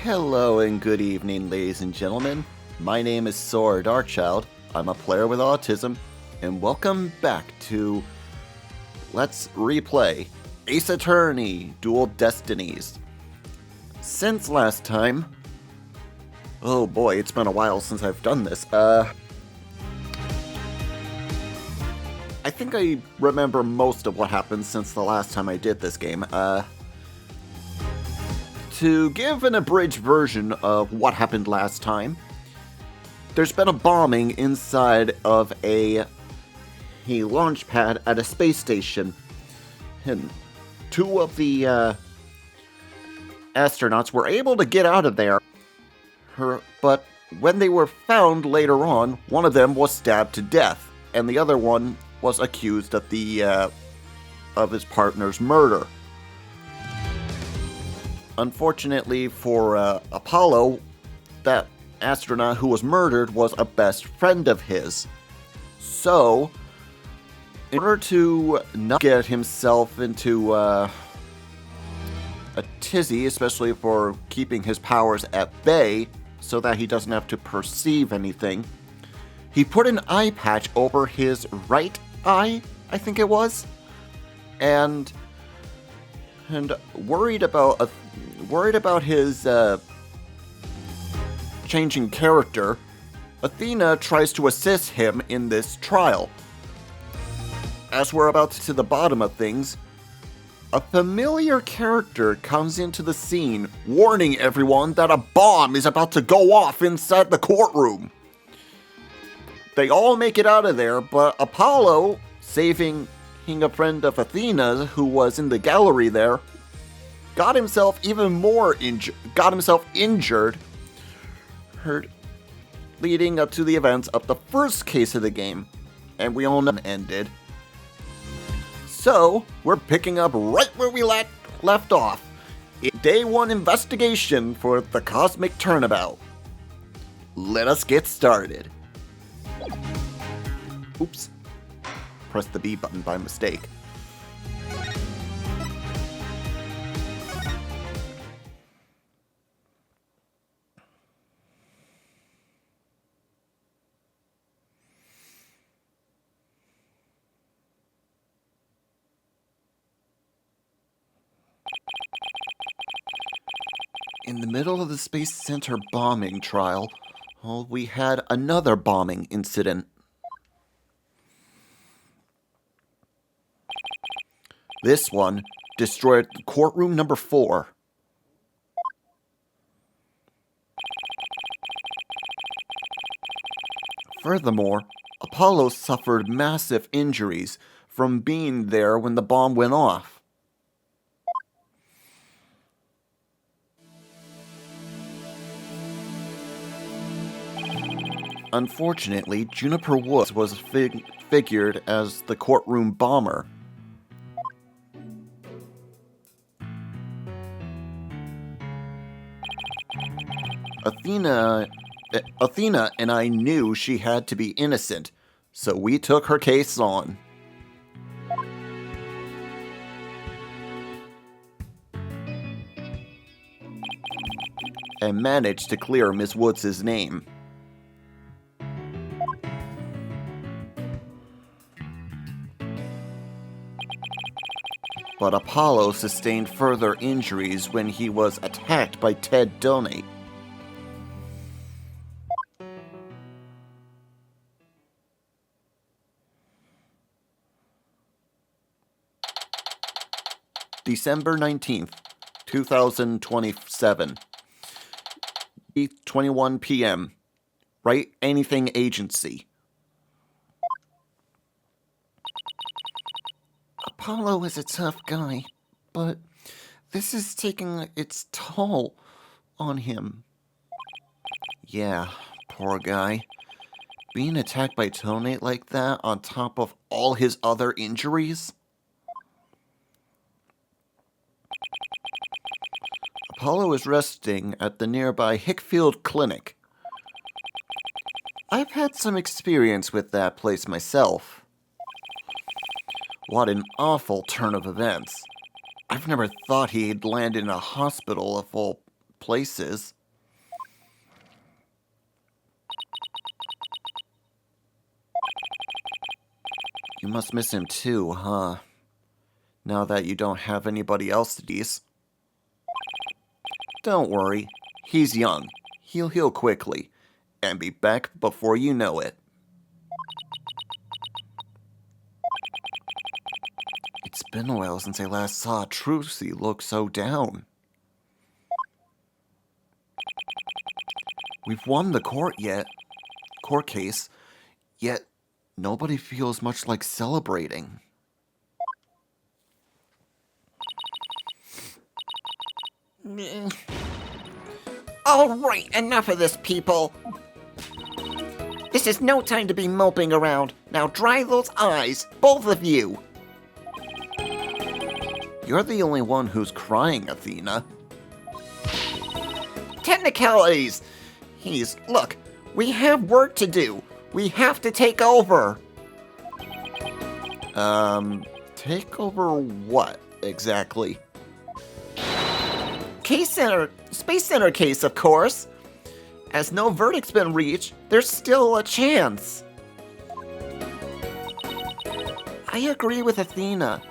Hello and good evening, ladies and gentlemen. My name is Sora Darkchild. I'm a player with autism, and welcome back to Let's Replay Ace Attorney Dual Destinies. Since last time, oh boy, it's been a while since I've done this. I think I remember most of what happened since the last time I did this game. To give an abridged version of what happened last time, there's been a bombing inside of a launch pad at a space station, and two of the astronauts were able to get out of there. But when they were found later on, one of them was stabbed to death, and the other one was accused of of his partner's murder. Unfortunately for Apollo, that astronaut who was murdered was a best friend of his. So, in order to not get himself into a tizzy, especially for keeping his powers at bay, so that he doesn't have to perceive anything, he put an eye patch over his right eye, I think it was, and worried about his changing character, Athena tries to assist him in this trial. As we're about to the bottom of things, a familiar character comes into the scene, warning everyone that a bomb is about to go off inside the courtroom. They all make it out of there, but Apollo, saving a friend of Athena's who was in the gallery there, got himself injured, leading up to the events of the first case of the game, and we all know it ended. So, we're picking up right where we left off. Day 1 investigation for the Cosmic Turnabout. Let us get started. Oops. Pressed the B button by mistake. In the middle of the Space Center bombing trial, we had another bombing incident. This one destroyed courtroom number 4. Furthermore, Apollo suffered massive injuries from being there when the bomb went off. Unfortunately, Juniper Woods was figured as the courtroom bomber. Athena and I knew she had to be innocent, so we took her case on. And managed to clear Miss Woods' name. But Apollo sustained further injuries when he was attacked by Ted Donate. December 19th, 2027. 8:21 p.m. Wright Anything Agency. Apollo is a tough guy, but this is taking its toll on him. Yeah, poor guy. Being attacked by Tonate like that on top of all his other injuries? Apollo is resting at the nearby Hickfield Clinic. I've had some experience with that place myself. What an awful turn of events. I've never thought he'd land in a hospital of all places. You must miss him too, huh? Now that you don't have anybody else to tease. Don't worry, he's young. He'll heal quickly, and be back before you know it. It's been a while since I last saw Trucy look so down. We've won the court case, yet nobody feels much like celebrating. All right, enough of this, people. This is no time to be moping around. Now dry those eyes, both of you. You're the only one who's crying, Athena. Technicalities. Look, we have work to do. We have to take over. Take over what, exactly? Space Center case, of course. As no verdict's been reached, there's still a chance. I agree with Athena.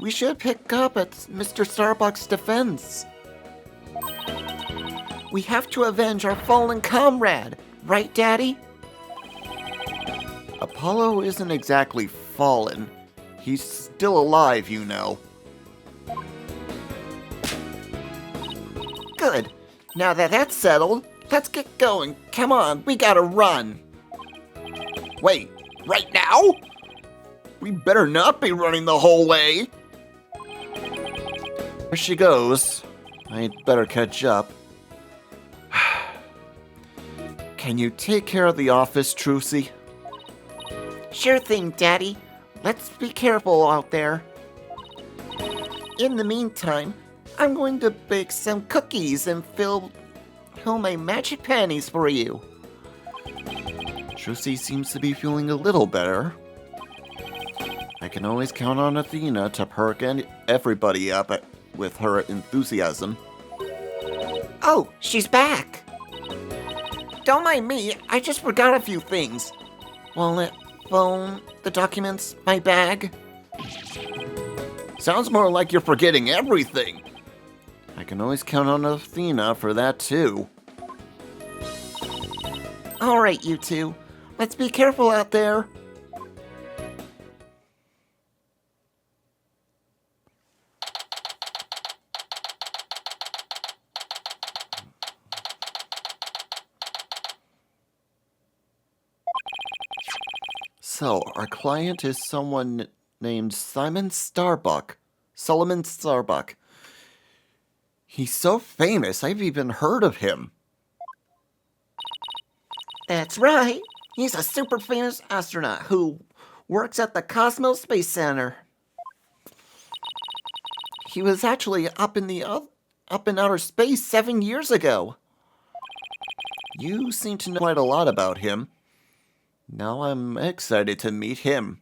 We should pick up at Mr. Starbuck's defense. We have to avenge our fallen comrade, right, Daddy? Apollo isn't exactly fallen. He's still alive, you know. Good. Now that that's settled, let's get going. Come on, we gotta run. Wait, right now? We better not be running the whole way. There she goes. I'd better catch up. Can you take care of the office, Trucy? Sure thing, Daddy. Let's be careful out there. In the meantime, I'm going to bake some cookies and fill my magic panties for you. Trucy seems to be feeling a little better. I can always count on Athena to perk everybody up with her enthusiasm. Oh, she's back. Don't mind me, I just forgot a few things. Wallet, phone, the documents, my bag. Sounds more like you're forgetting everything. I can always count on Athena for that too. All right, you two. Let's be careful out there. So, our client is someone named Solomon Starbuck. He's so famous, I've even heard of him. That's right. He's a super famous astronaut who works at the Cosmos Space Center. He was actually up in outer space 7 years ago. You seem to know quite a lot about him. Now I'm excited to meet him.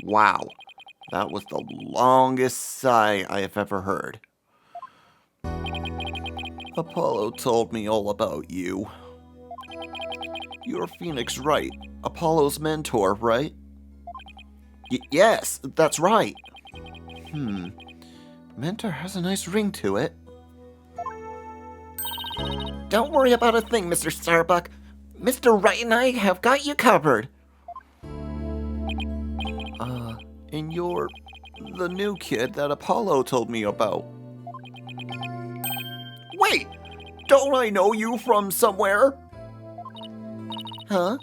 Wow, that was the longest sigh I have ever heard. Apollo told me all about you. You're Phoenix Wright, Apollo's mentor, right? Yes, that's right. Mentor has a nice ring to it. Don't worry about a thing, Mr. Starbuck. Mr. Wright and I have got you covered. And you're the new kid that Apollo told me about. Wait! Don't I know you from somewhere? Huh?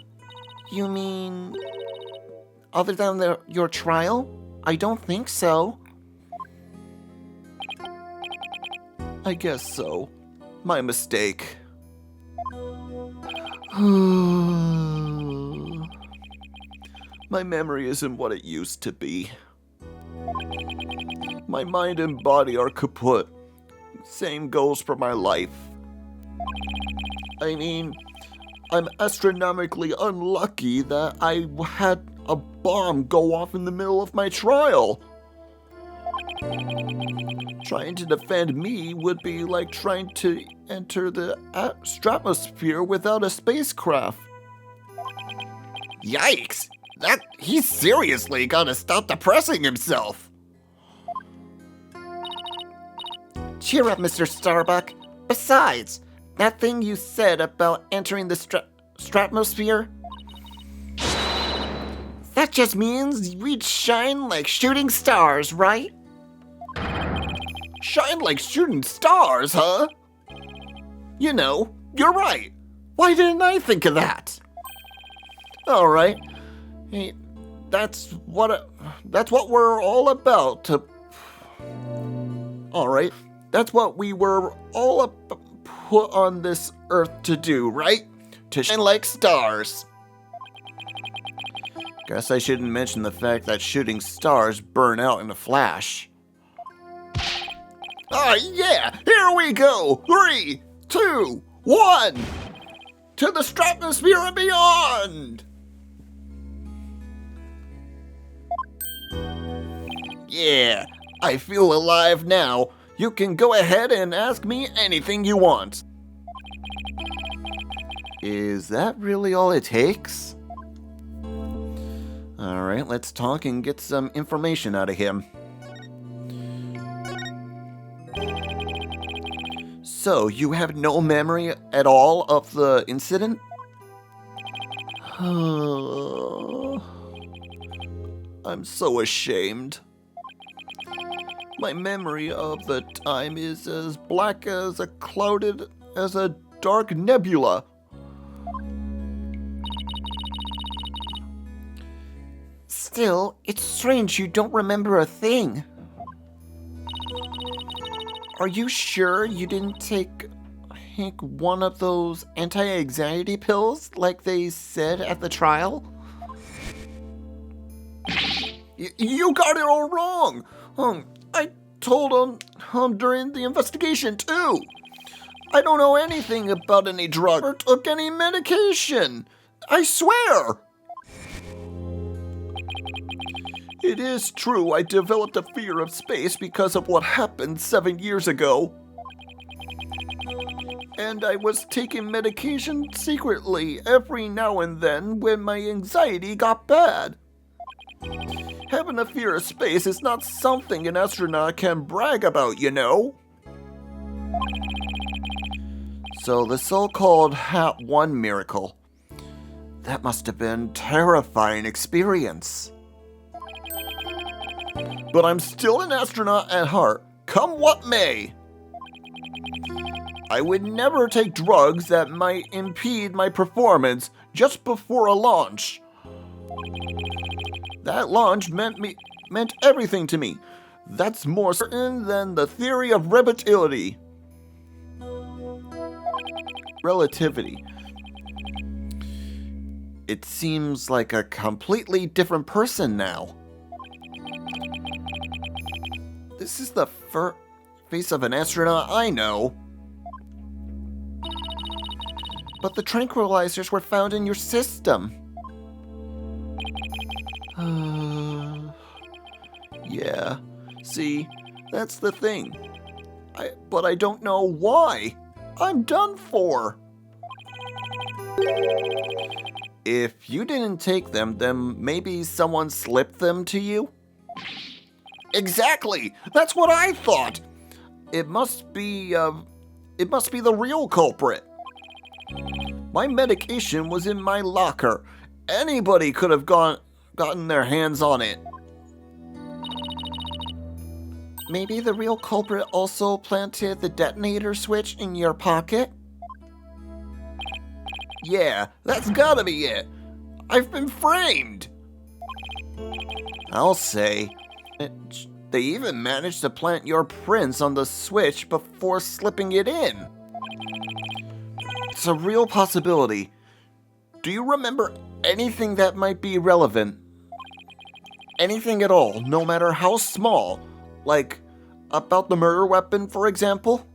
You mean... other than your trial? I don't think so. I guess so. My mistake. My memory isn't what it used to be. My mind and body are kaput. Same goes for my life. I mean, I'm astronomically unlucky that a bomb go off in the middle of my trial. Trying to defend me would be like trying to enter the stratosphere without a spacecraft. Yikes! He's seriously gotta stop depressing himself. Cheer up, Mr. Starbuck. Besides, that thing you said about entering the stratosphere, that just means we'd shine like shooting stars, right? Shine like shooting stars, huh? You know, you're right. Why didn't I think of that? All right. Hey, that's what we're all about. All right. That's what we were all put on this earth to do, right? To shine like stars. Guess I shouldn't mention the fact that shooting stars burn out in a flash. Ah, yeah! Here we go! 3, 2, 1! To the stratosphere and beyond! Yeah, I feel alive now. You can go ahead and ask me anything you want. Is that really all it takes? Alright, let's talk and get some information out of him. So, you have no memory at all of the incident? I'm so ashamed. My memory of the time is as black as a dark nebula. Still, it's strange you don't remember a thing. Are you sure you didn't take one of those anti-anxiety pills like they said at the trial? You got it all wrong. I told during the investigation too. I don't know anything about any drug or took any medication. I swear. It is true I developed a fear of space because of what happened 7 years ago. And I was taking medication secretly every now and then when my anxiety got bad. Having a fear of space is not something an astronaut can brag about, you know? So the so-called Hat 1 miracle. That must have been a terrifying experience. But I'm still an astronaut at heart, come what may. I would never take drugs that might impede my performance just before a launch. That launch meant everything to me. That's more certain than the theory of relativity. It seems like a completely different person now. This is the face of an astronaut I know. But the tranquilizers were found in your system. Yeah, see, that's the thing. But I don't know why. I'm done for. If you didn't take them, then maybe someone slipped them to you? Exactly! That's what I thought! It must be the real culprit. My medication was in my locker. Anybody could have gotten their hands on it. Maybe the real culprit also planted the detonator switch in your pocket? Yeah, that's gotta be it. I've been framed. I'll say. They even managed to plant your prints on the switch before slipping it in. It's a real possibility. Do you remember anything that might be relevant? Anything at all, no matter how small? Like, about the murder weapon, for example?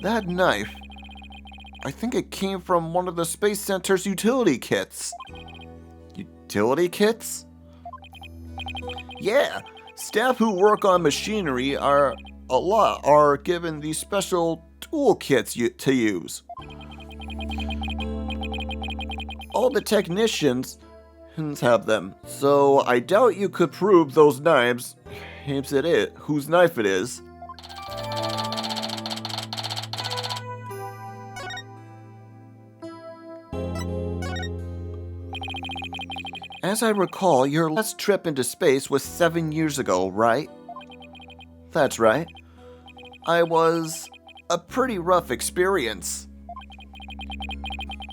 That knife. I think it came from one of the Space Center's utility kits. Utility kits? Yeah, staff who work on machinery are given these special tool kits to use. All the technicians have them, so I doubt you could prove whose knife it is. As I recall, your last trip into space was 7 years ago, right? That's right. It was a pretty rough experience.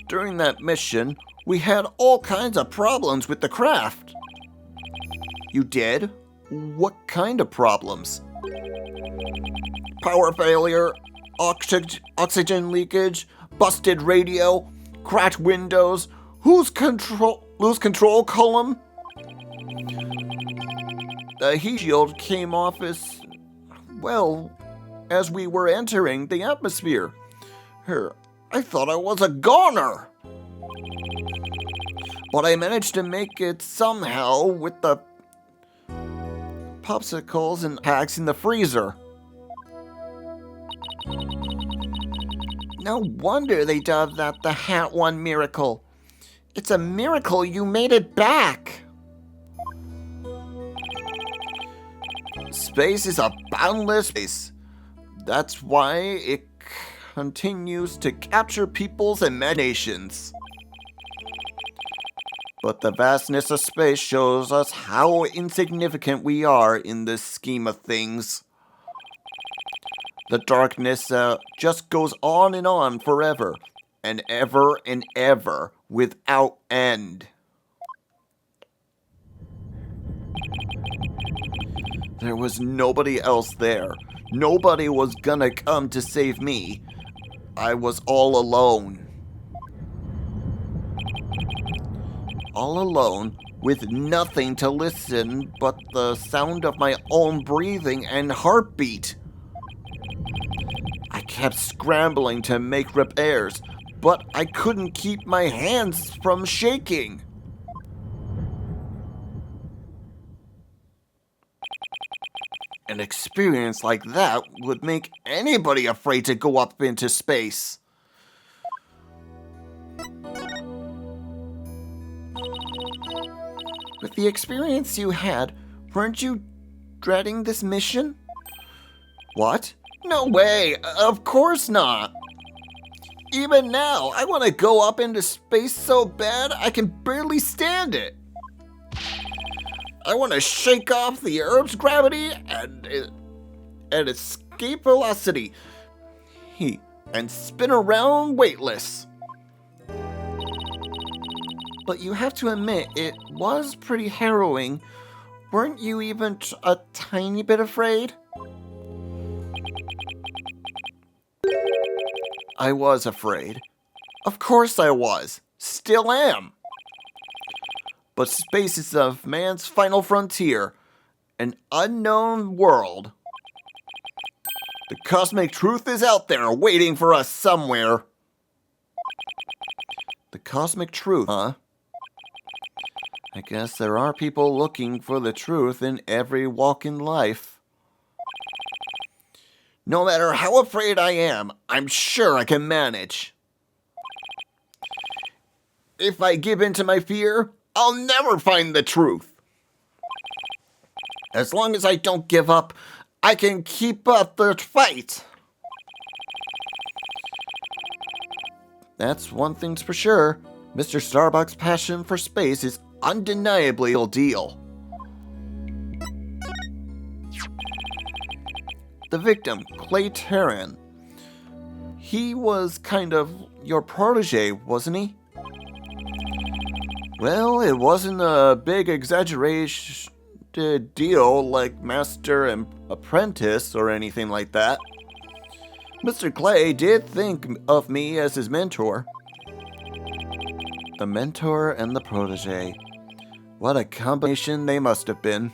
During that mission, we had all kinds of problems with the craft. You did? What kind of problems? Power failure, oxygen leakage, busted radio, cracked windows, loose control column. The heat shield came off as we were entering the atmosphere. I thought I was a goner. But I managed to make it somehow with the popsicles and packs in the freezer. No wonder they dubbed that the Hat One miracle. It's a miracle you made it back. Space is a boundless space. That's why it continues to capture people's imaginations. But the vastness of space shows us how insignificant we are in this scheme of things. The darkness just goes on and on forever, and ever, without end. There was nobody else there. Nobody was gonna come to save me. I was all alone. All alone, with nothing to listen but the sound of my own breathing and heartbeat. I kept scrambling to make repairs, but I couldn't keep my hands from shaking. An experience like that would make anybody afraid to go up into space. With the experience you had, weren't you dreading this mission? What? No way! Of course not! Even now, I want to go up into space so bad I can barely stand it. I want to shake off the Earth's gravity and escape velocity and spin around weightless. But you have to admit, it was pretty harrowing. Weren't you even a tiny bit afraid? I was afraid. Of course I was. Still am. But space is of man's final frontier, an unknown world. The cosmic truth is out there waiting for us somewhere. The cosmic truth, huh? I guess there are people looking for the truth in every walk in life. No matter how afraid I am, I'm sure I can manage. If I give in to my fear, I'll never find the truth. As long as I don't give up, I can keep up the fight. That's one thing's for sure. Mr. Starbuck's passion for space is undeniably a deal. The victim, Clay Terran. He was kind of your protege, wasn't he? Well, it wasn't a big exaggeration deal like master and apprentice or anything like that. Mr. Clay did think of me as his mentor. The mentor and the protege. What a combination they must have been.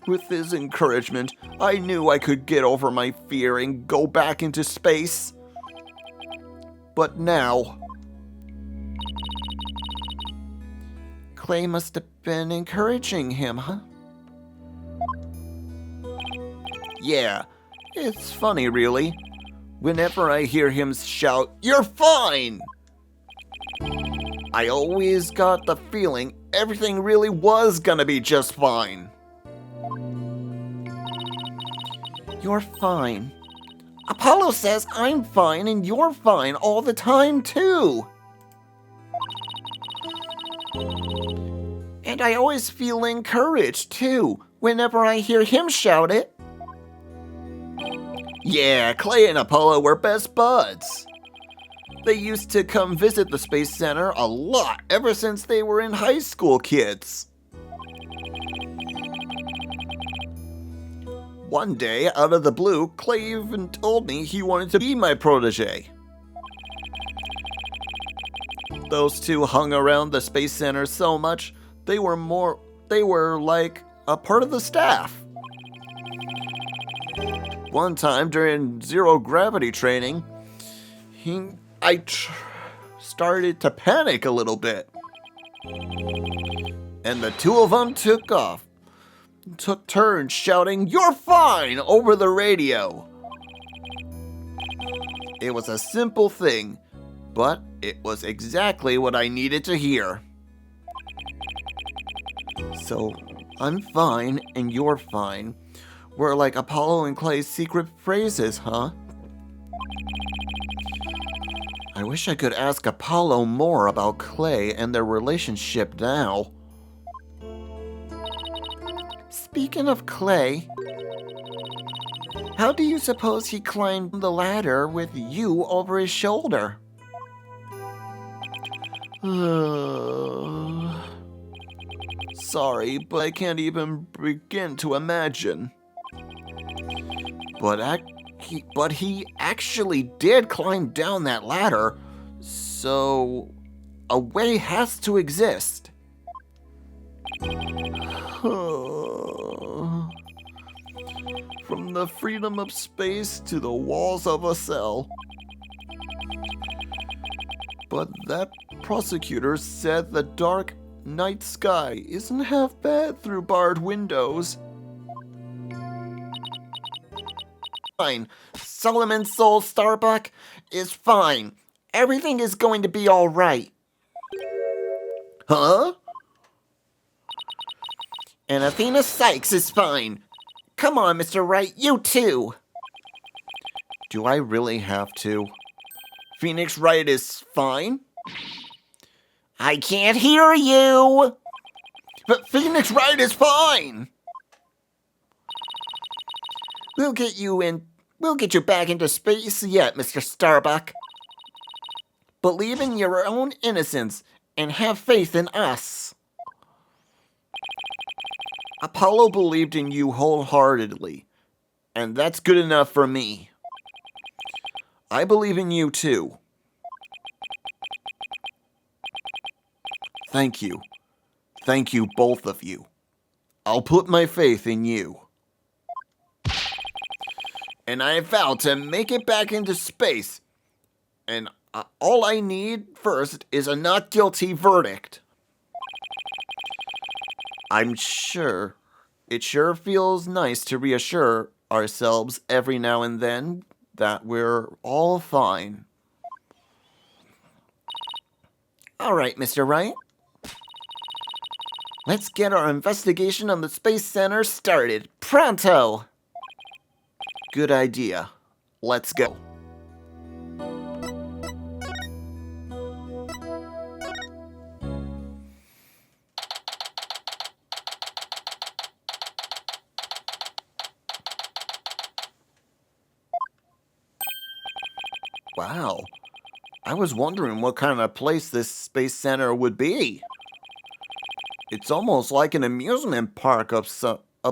With his encouragement, I knew I could get over my fear and go back into space. But now, Clay must have been encouraging him, huh? yeah, it's funny really. Whenever I hear him shout, "You're fine!" I always got the feeling everything really was gonna be just fine. You're fine. Apollo says I'm fine and you're fine all the time, too. And I always feel encouraged, too, whenever I hear him shout it. Yeah, Clay and Apollo were best buds. They used to come visit the Space Center a lot ever since they were in high school kids. One day, out of the blue, Clay even told me he wanted to be my protege. Those two hung around the Space Center so much, they were like a part of the staff. One time during zero gravity training, I started to panic a little bit. And the two of them took turns shouting, "You're fine!" over the radio. It was a simple thing, but it was exactly what I needed to hear. So, I'm fine and you're fine. We're like Apollo and Clay's secret phrases, huh? I wish I could ask Apollo more about Clay and their relationship now. Speaking of Clay, how do you suppose he climbed the ladder with you over his shoulder? Sorry, but I can't even begin to imagine. But he actually did climb down that ladder, so a way has to exist. From the freedom of space to the walls of a cell. But that prosecutor said the dark night sky isn't half bad through barred windows. Fine. Solomon Soul Starbuck is fine. Everything is going to be all right. Huh? And Athena Sykes is fine. Come on, Mr. Wright, you too. Do I really have to? Phoenix Wright is fine? I can't hear you. But Phoenix Wright is fine! We'll get you back into space yet, Mr. Starbuck. Believe in your own innocence and have faith in us. Apollo believed in you wholeheartedly, and that's good enough for me. I believe in you too. Thank you. Thank you, both of you. I'll put my faith in you. And I vow to make it back into space. And all I need first is a not guilty verdict. I'm sure it sure feels nice to reassure ourselves every now and then that we're all fine. All right, Mr. Wright. Let's get our investigation on the Space Center started. Pronto! Good idea. Let's go. Wow. I was wondering what kind of place this Space Center would be. It's almost like an amusement park of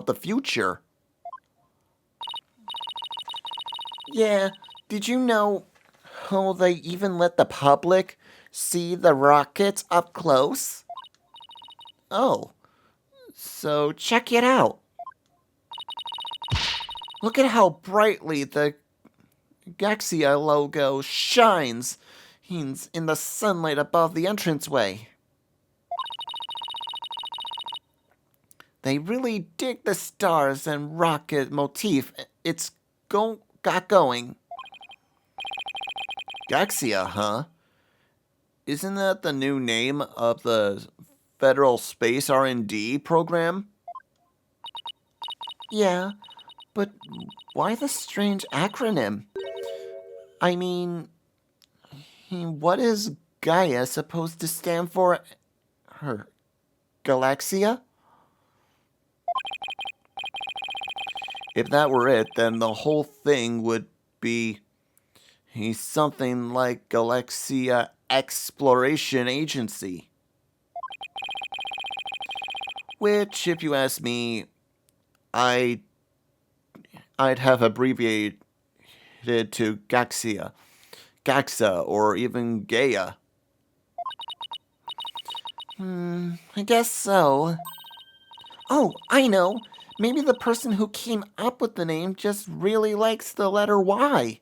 the future. Yeah, did you know how they even let the public see the rockets up close? Oh, so check it out. Look at how brightly the Gaxia logo shines in the sunlight above the entranceway. They really dig the stars and rocket motif it's got going. Gaxia, huh? Isn't that the new name of the Federal Space R&D program? Yeah, but why the strange acronym? I mean, what is Gaia supposed to stand for? Her Galaxia? If that were it, then the whole thing would be something like Galaxia Exploration Agency. Which, if you ask me, I'd have abbreviated to Gaxia, Gaxa, or even Gaia. I guess so. Oh, I know. Maybe the person who came up with the name just really likes the letter Y.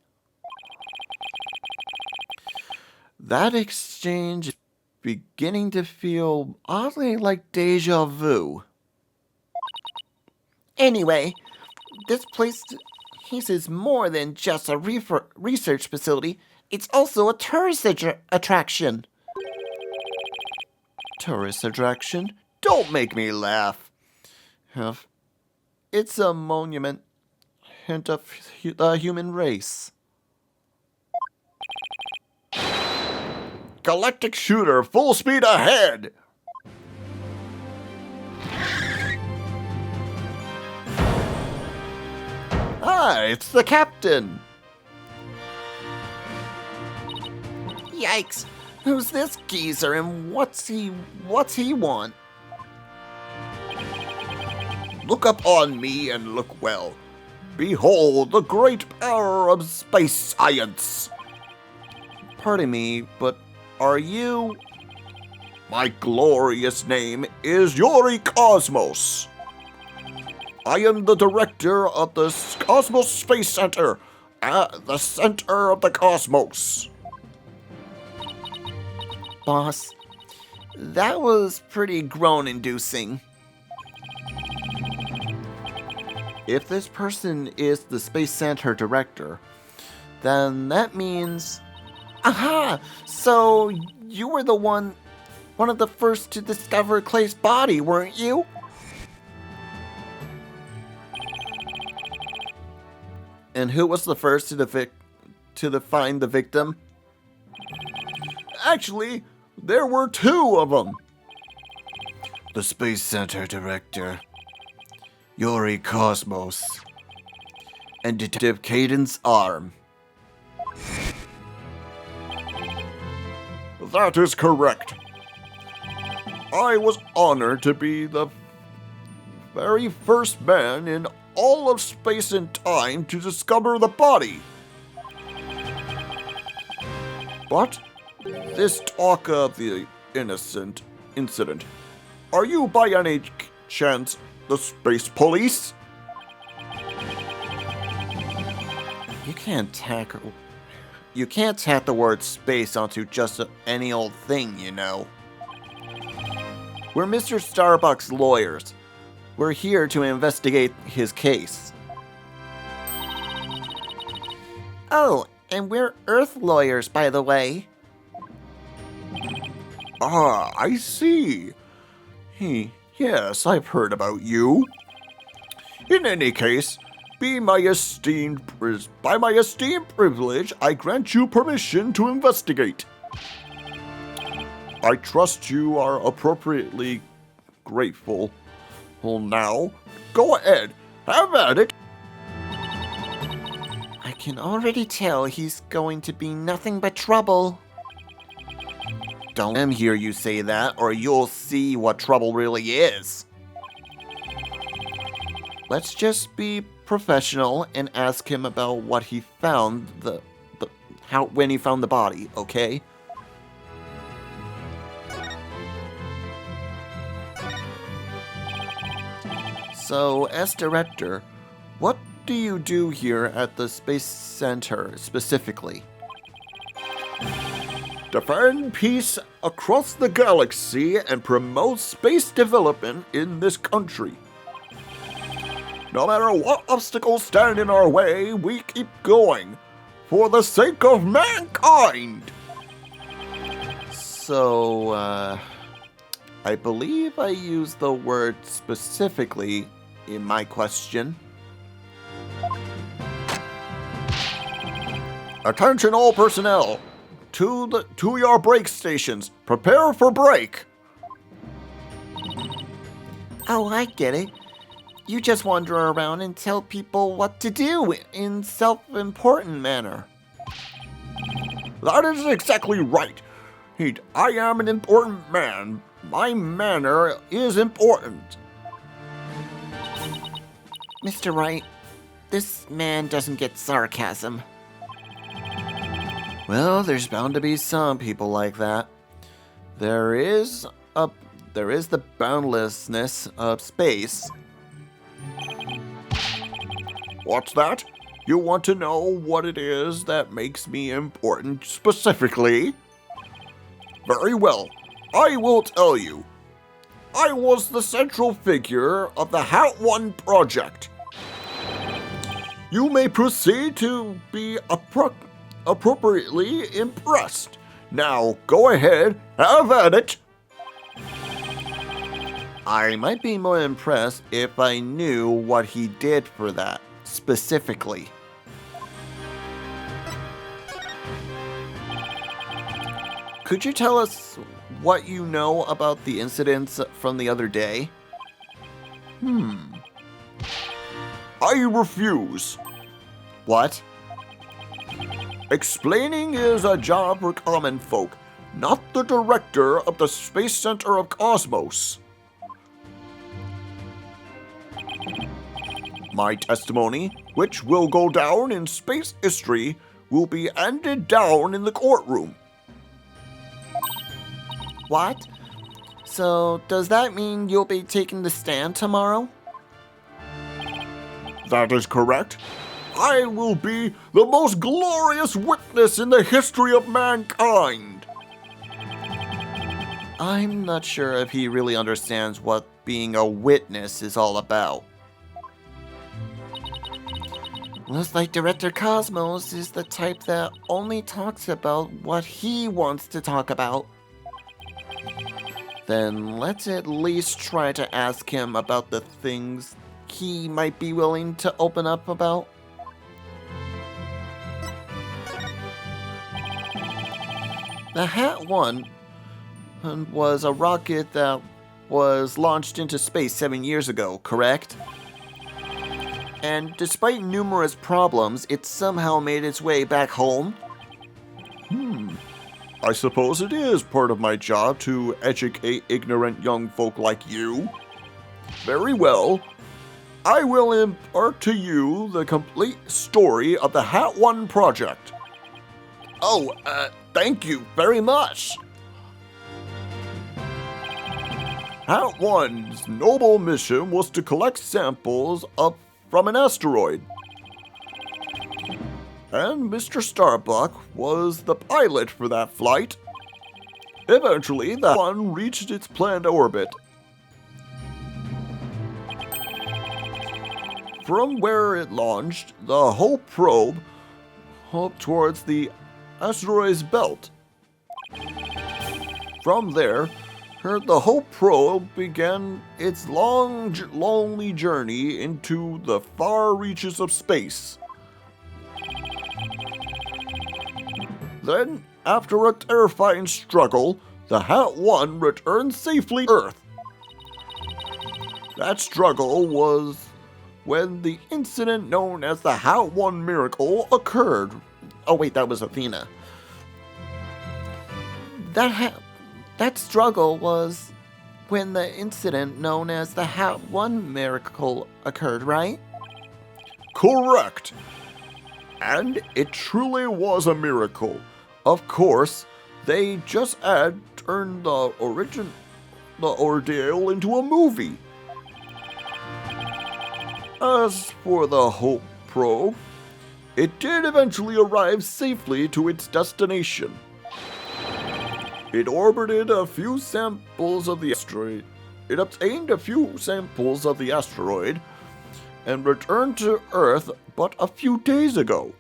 That exchange is beginning to feel oddly like deja vu. Anyway, this place is more than just a research facility. It's also a tourist attraction. Tourist attraction? Don't make me laugh. It's a monument, hint of the human race. Galactic shooter, full speed ahead! Ah, it's the captain! Yikes! Who's this geezer and what's he want? Look up on me and look well. Behold the great power of space science. Pardon me, but are you... My glorious name is Yuri Cosmos. I am the director of the Cosmos Space Center, at the center of the cosmos. Boss, that was pretty groan-inducing. If this person is the Space Center director, then that means... Aha! So you were one of the first to discover Clay's body, weren't you? And who was the first to find the victim? Actually, there were two of them. The Space Center director, Yuri Cosmos, and Detective Cadence Arm. That is correct. I was honored to be the very first man in all of space and time to discover the body. But this talk of the innocent incident, are you by any chance the space police? You can't tack the word space onto just any old thing, you know. We're Mr. Starbuck's lawyers. We're here to investigate his case. Oh, and we're Earth lawyers, by the way. Ah, I see. Yes, I've heard about you. In any case, by my esteemed privilege, I grant you permission to investigate. I trust you are appropriately grateful. Well, now, go ahead, have at it. I can already tell he's going to be nothing but trouble. Don't let him hear you say that, or you'll see what trouble really is. Let's just be professional and ask him about what he found when he found the body, okay? So, as director, what do you do here at the Space Center specifically? defend peace across the galaxy, and promote space development in this country. No matter what obstacles stand in our way, we keep going, for the sake of mankind. So, I believe I used the word specifically in my question. Attention all personnel! To your break stations. Prepare for break! Oh, I get it. You just wander around and tell people what to do in self-important manner. That is exactly right. I am an important man. My manner is important. Mr. Wright, this man doesn't get sarcasm. Well, there's bound to be some people like that. There is the boundlessness of space. What's that? You want to know what it is that makes me important specifically? Very well, I will tell you. I was the central figure of the Hat 1 project. You may proceed to be appropriately impressed. Now, go ahead, have at it. I might be more impressed if I knew what he did for that, specifically. Could you tell us what you know about the incidents from the other day? I refuse. What? Explaining is a job for common folk, not the director of the Space Center of Cosmos. My testimony, which will go down in space history, will be handed down in the courtroom. What? So, does that mean you'll be taking the stand tomorrow? That is correct. I will be the most glorious witness in the history of mankind. I'm not sure if he really understands what being a witness is all about. Looks like Director Cosmos is the type that only talks about what he wants to talk about. Then let's at least try to ask him about the things he might be willing to open up about. The Hat 1 was a rocket that was launched into space 7 years ago, correct? And despite numerous problems, it somehow made its way back home? I suppose it is part of my job to educate ignorant young folk like you. Very well. I will impart to you the complete story of the Hat 1 project. Oh, thank you very much. Hat 1's noble mission was to collect samples from an asteroid. And Mr. Starbuck was the pilot for that flight. Eventually, the one reached its planned orbit. From where it launched, the whole probe hoped towards the asteroid's belt. From there, the whole probe began its lonely journey into the far reaches of space. Then, after a terrifying struggle, the Hat 1 returned safely to Earth. That struggle was when the incident known as the Hat 1 miracle occurred. Oh wait, that was Athena. That struggle was when the incident known as the Hat 1 miracle occurred, right? Correct. And it truly was a miracle. Of course, they just had turned the ordeal into a movie. As for the Hope probe, it did eventually arrive safely to its destination. It orbited a few samples of the asteroid. It obtained a few samples of the asteroid and returned to Earth but a few days ago.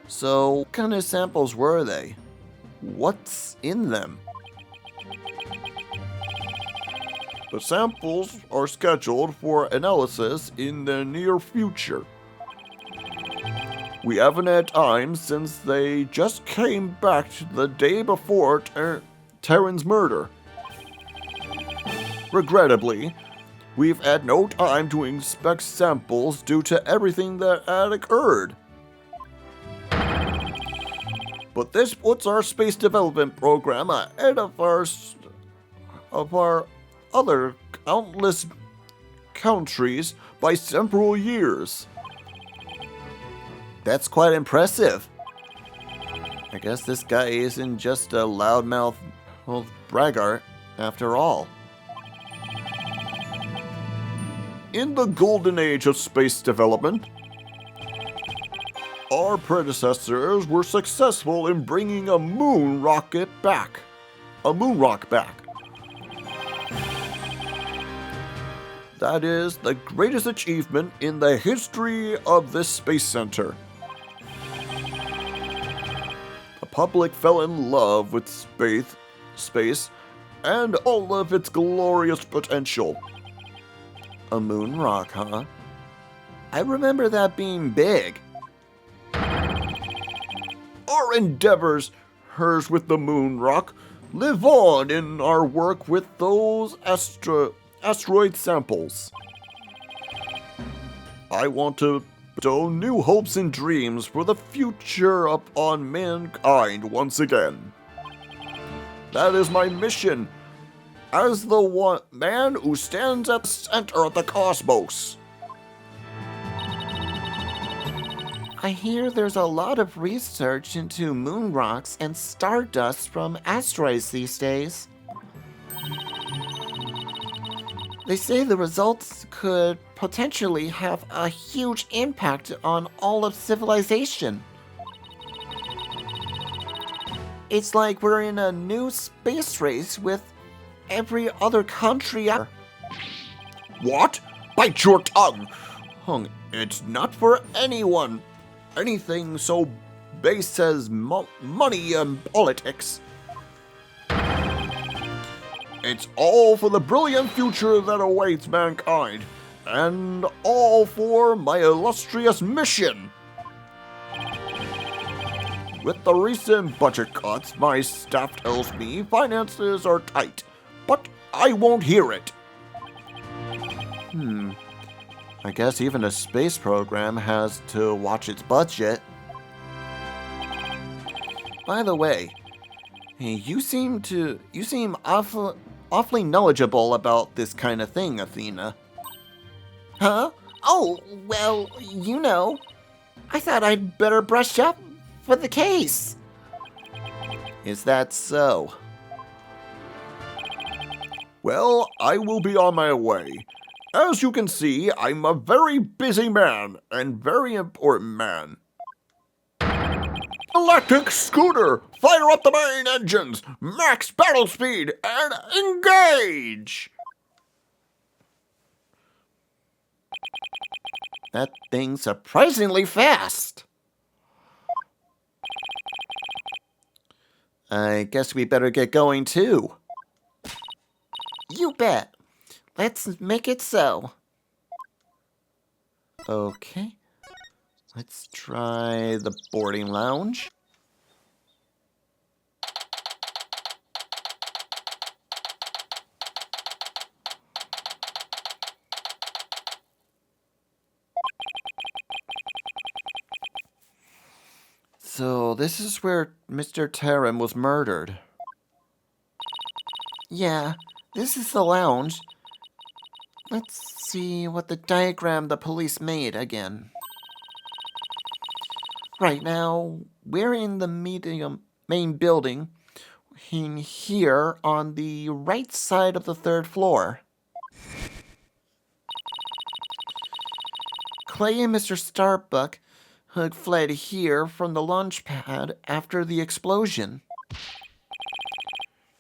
So, what kind of samples were they? What's in them? The samples are scheduled for analysis in the near future. We haven't had time since they just came back the day before Terran's murder. Regrettably, we've had no time to inspect samples due to everything that had occurred. But this puts our space development program ahead of our other countless countries by several years. That's quite impressive. I guess this guy isn't just a loudmouth braggart after all. In the golden age of space development, our predecessors were successful in bringing a moon rock back. That is the greatest achievement in the history of this space center. The public fell in love with space and all of its glorious potential. A moon rock, huh? I remember that being big. Our endeavors, hers with the moon rock, live on in our work with those asteroid samples. I want to bestow new hopes and dreams for the future upon mankind once again. That is my mission as the one man who stands at the center of the cosmos. I hear there's a lot of research into moon rocks and stardust from asteroids these days. They say the results could potentially have a huge impact on all of civilization. It's like we're in a new space race with every other country out. What? Bite your tongue! It's not for anything so base as money and politics. It's all for the brilliant future that awaits mankind, and all for my illustrious mission. With the recent budget cuts, my staff tells me finances are tight, but I won't hear it. I guess even a space program has to watch its budget. By the way, you seem awfully knowledgeable about this kind of thing, Athena. Huh? Oh, well, you know. I thought I'd better brush up for the case. Is that so? Well, I will be on my way. As you can see, I'm a very busy man and very important man. Galactic Scooter, fire up the main engines, max battle speed, and engage! That thing's surprisingly fast. I guess we better get going too. You bet. Let's make it so. Okay. Let's try the boarding lounge. So this is where Mr. Terran was murdered. Yeah, this is the lounge. Let's see what the diagram the police made again. Right now, we're in the main building, in here on the right side of the third floor. Clay and Mr. Starbuck had fled here from the launch pad after the explosion.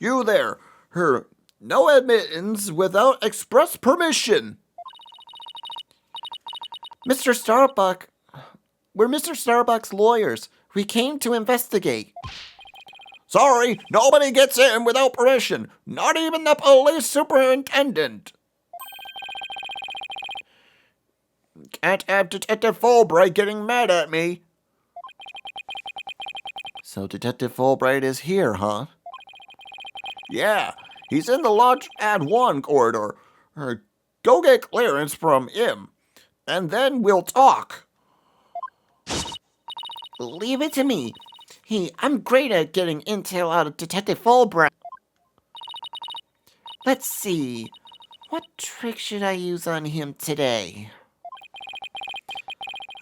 You there! No admittance without express permission! Mr. Starbuck, we're Mr. Starbuck's lawyers. We came to investigate. Sorry, nobody gets in without permission, not even the police superintendent. Can't have Detective Fulbright getting mad at me. So Detective Fulbright is here, huh? Yeah, he's in the Launchpad 1 corridor. Go get clearance from him, and then we'll talk. Leave it to me. Hey, I'm great at getting intel out of Detective Fulbright. Let's see. What trick should I use on him today?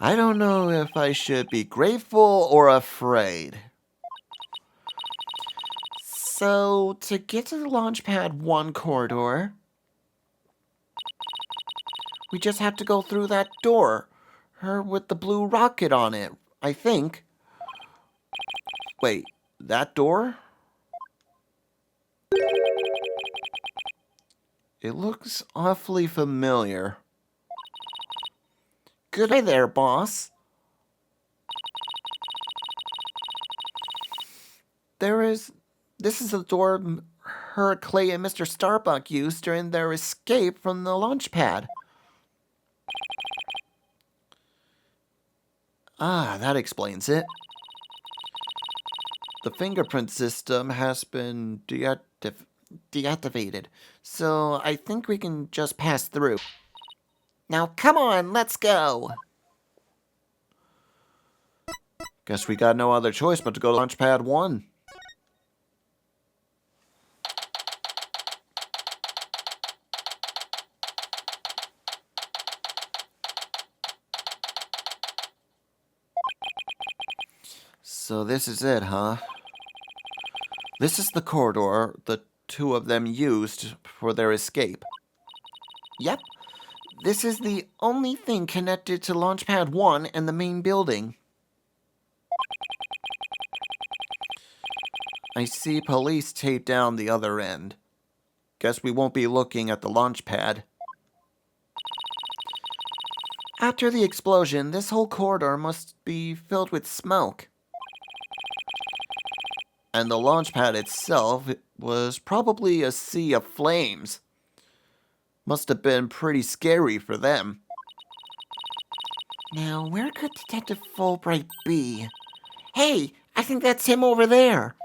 I don't know if I should be grateful or afraid. So, to get to the Launchpad 1 corridor, we just have to go through that door. With the blue rocket on it, I think. Wait, that door? It looks awfully familiar. Good day there, boss. This is the door Clay and Mr. Starbuck used during their escape from the launch pad. Ah, that explains it. The fingerprint system has been Deactivated, so I think we can just pass through. Now come on, let's go. Guess we got no other choice but to go to Launchpad 1. So this is it, huh? This is the corridor the two of them used for their escape. Yep. This is the only thing connected to Launchpad 1 and the main building. I see police taped down the other end. Guess we won't be looking at the launch pad. After the explosion, this whole corridor must be filled with smoke. And the launch pad itself was probably a sea of flames. Must have been pretty scary for them. Now, where could Detective Fulbright be? Hey, I think that's him over there.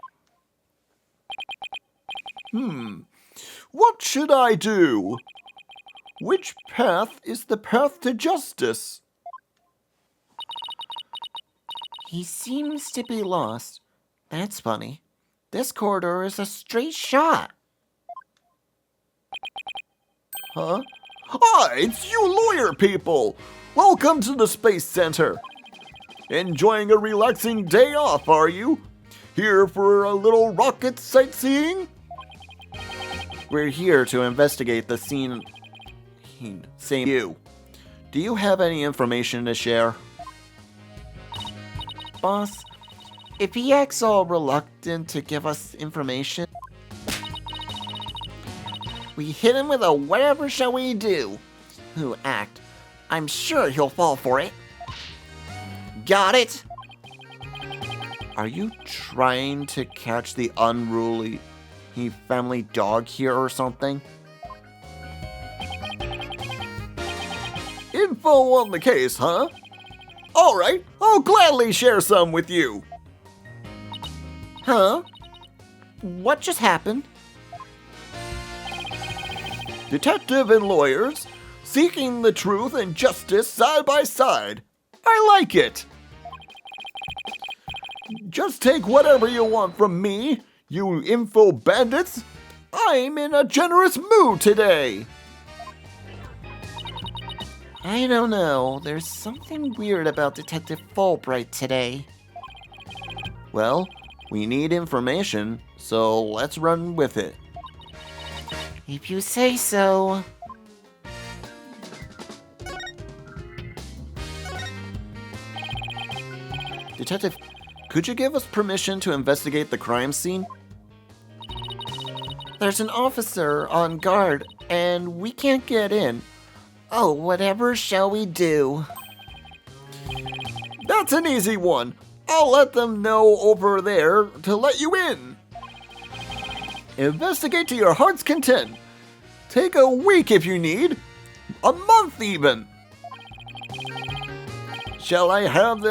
What should I do? Which path is the path to justice? He seems to be lost. That's funny. This corridor is a straight shot. Huh? Hi, it's you lawyer people! Welcome to the Space Center. Enjoying a relaxing day off, are you? Here for a little rocket sightseeing? We're here to investigate the scene. Same you. Do you have any information to share? Boss, if he acts all reluctant to give us information, we hit him with a whatever shall we do. Who act? I'm sure he'll fall for it. Got it? Are you trying to catch the unruly family dog here or something? Info on the case, huh? Alright, I'll gladly share some with you. Huh? What just happened? Detective and lawyers, seeking the truth and justice side by side. I like it. Just take whatever you want from me, you info bandits. I'm in a generous mood today. I don't know. There's something weird about Detective Fulbright today. Well, we need information, so let's run with it. If you say so. Detective, could you give us permission to investigate the crime scene? There's an officer on guard, and we can't get in. Oh, whatever shall we do? That's an easy one. I'll let them know over there to let you in. Investigate to your heart's content. Take a week if you need. A month even. Shall I have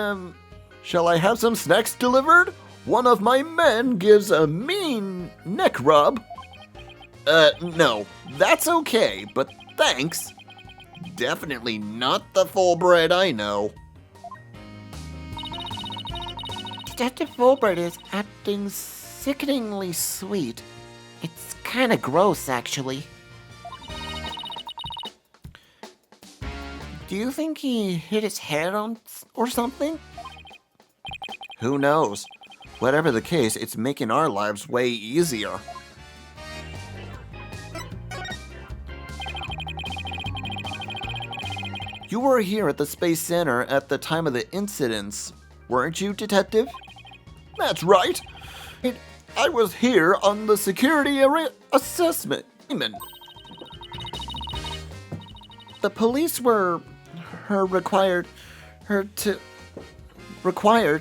some snacks delivered? One of my men gives a mean neck rub. No, that's okay, but thanks. Definitely not the full bread I know. Detective Fulbright is acting sickeningly sweet. It's kinda gross, actually. Do you think he hit his head on or something? Who knows? Whatever the case, it's making our lives way easier. You were here at the Space Center at the time of the incidents, weren't you, Detective? That's right. I was here on the security assessment. The police were required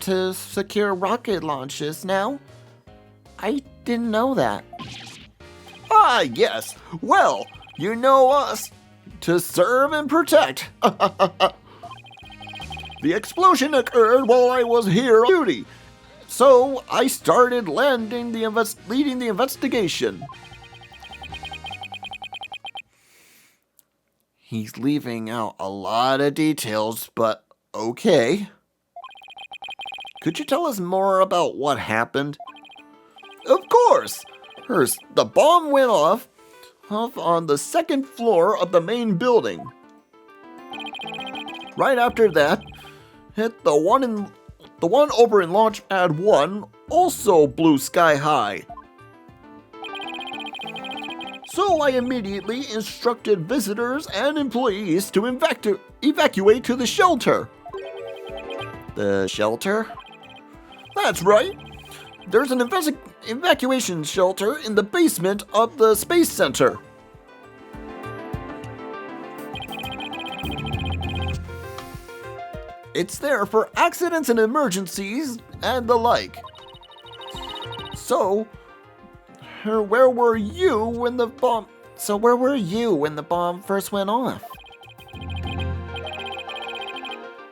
to secure rocket launches now? I didn't know that. Ah, yes. Well, you know us. To serve and protect. The explosion occurred while I was here on duty, so I started leading the investigation. He's leaving out a lot of details, but okay. Could you tell us more about what happened? Of course! The bomb went off on the second floor of the main building. Right after that, hit the one over in Launch Pad 1 also blew sky high. So I immediately instructed visitors and employees to evacuate to the shelter. The shelter? That's right. There's an evacuation shelter in the basement of the Space Center. It's there for accidents and emergencies and the like. So, where were you when the bomb first went off?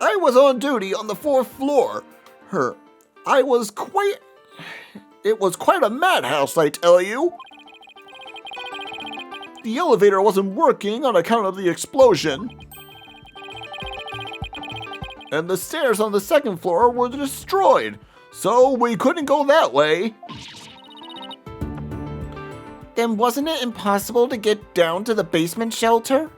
I was on duty on the 4th floor. It was quite a madhouse, I tell you. The elevator wasn't working on account of the explosion. And the stairs on the 2nd floor were destroyed, so we couldn't go that way. Then wasn't it impossible to get down to the basement shelter?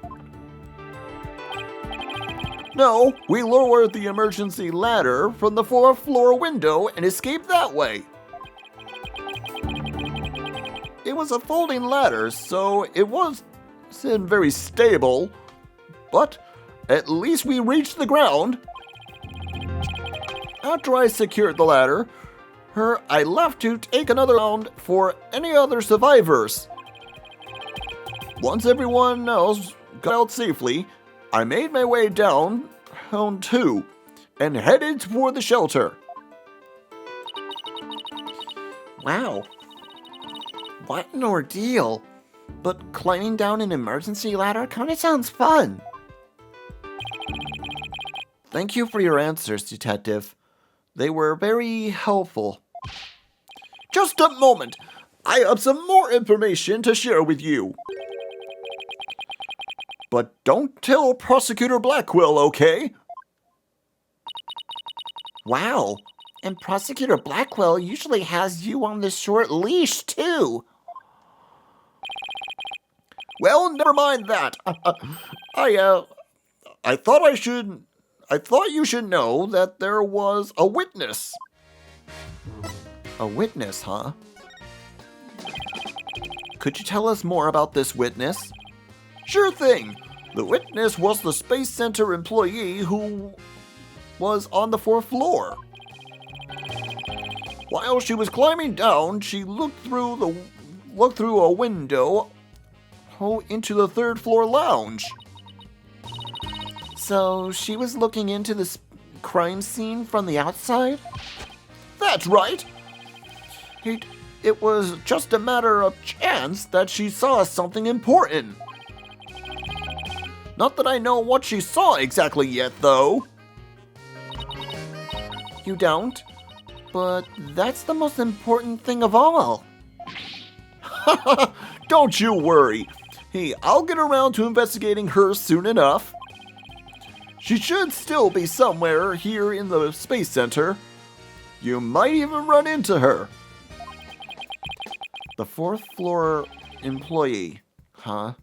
No, we lowered the emergency ladder from the 4th floor window and escaped that way. It was a folding ladder, so it wasn't very stable, but at least we reached the ground. After I secured the ladder, I left to take another round for any other survivors. Once everyone else got out safely, I made my way down too and headed toward the shelter. Wow. What an ordeal. But climbing down an emergency ladder kinda sounds fun. Thank you for your answers, Detective. They were very helpful. Just a moment. I have some more information to share with you. But don't tell Prosecutor Blackwell, okay? Wow. And Prosecutor Blackwell usually has you on the short leash, too. Well, never mind that. I thought you should know that there was a witness. A witness, huh? Could you tell us more about this witness? Sure thing. The witness was the Space Center employee who was on the 4th floor. While she was climbing down, she looked through look through a window into the third floor lounge. So she was looking into this crime scene from the outside? That's right. It was just a matter of chance that she saw something important. Not that I know what she saw exactly yet, though. You don't? But that's the most important thing of all. Don't you worry. Hey, I'll get around to investigating her soon enough. She should still be somewhere here in the Space Center. You might even run into her. The fourth floor employee, huh?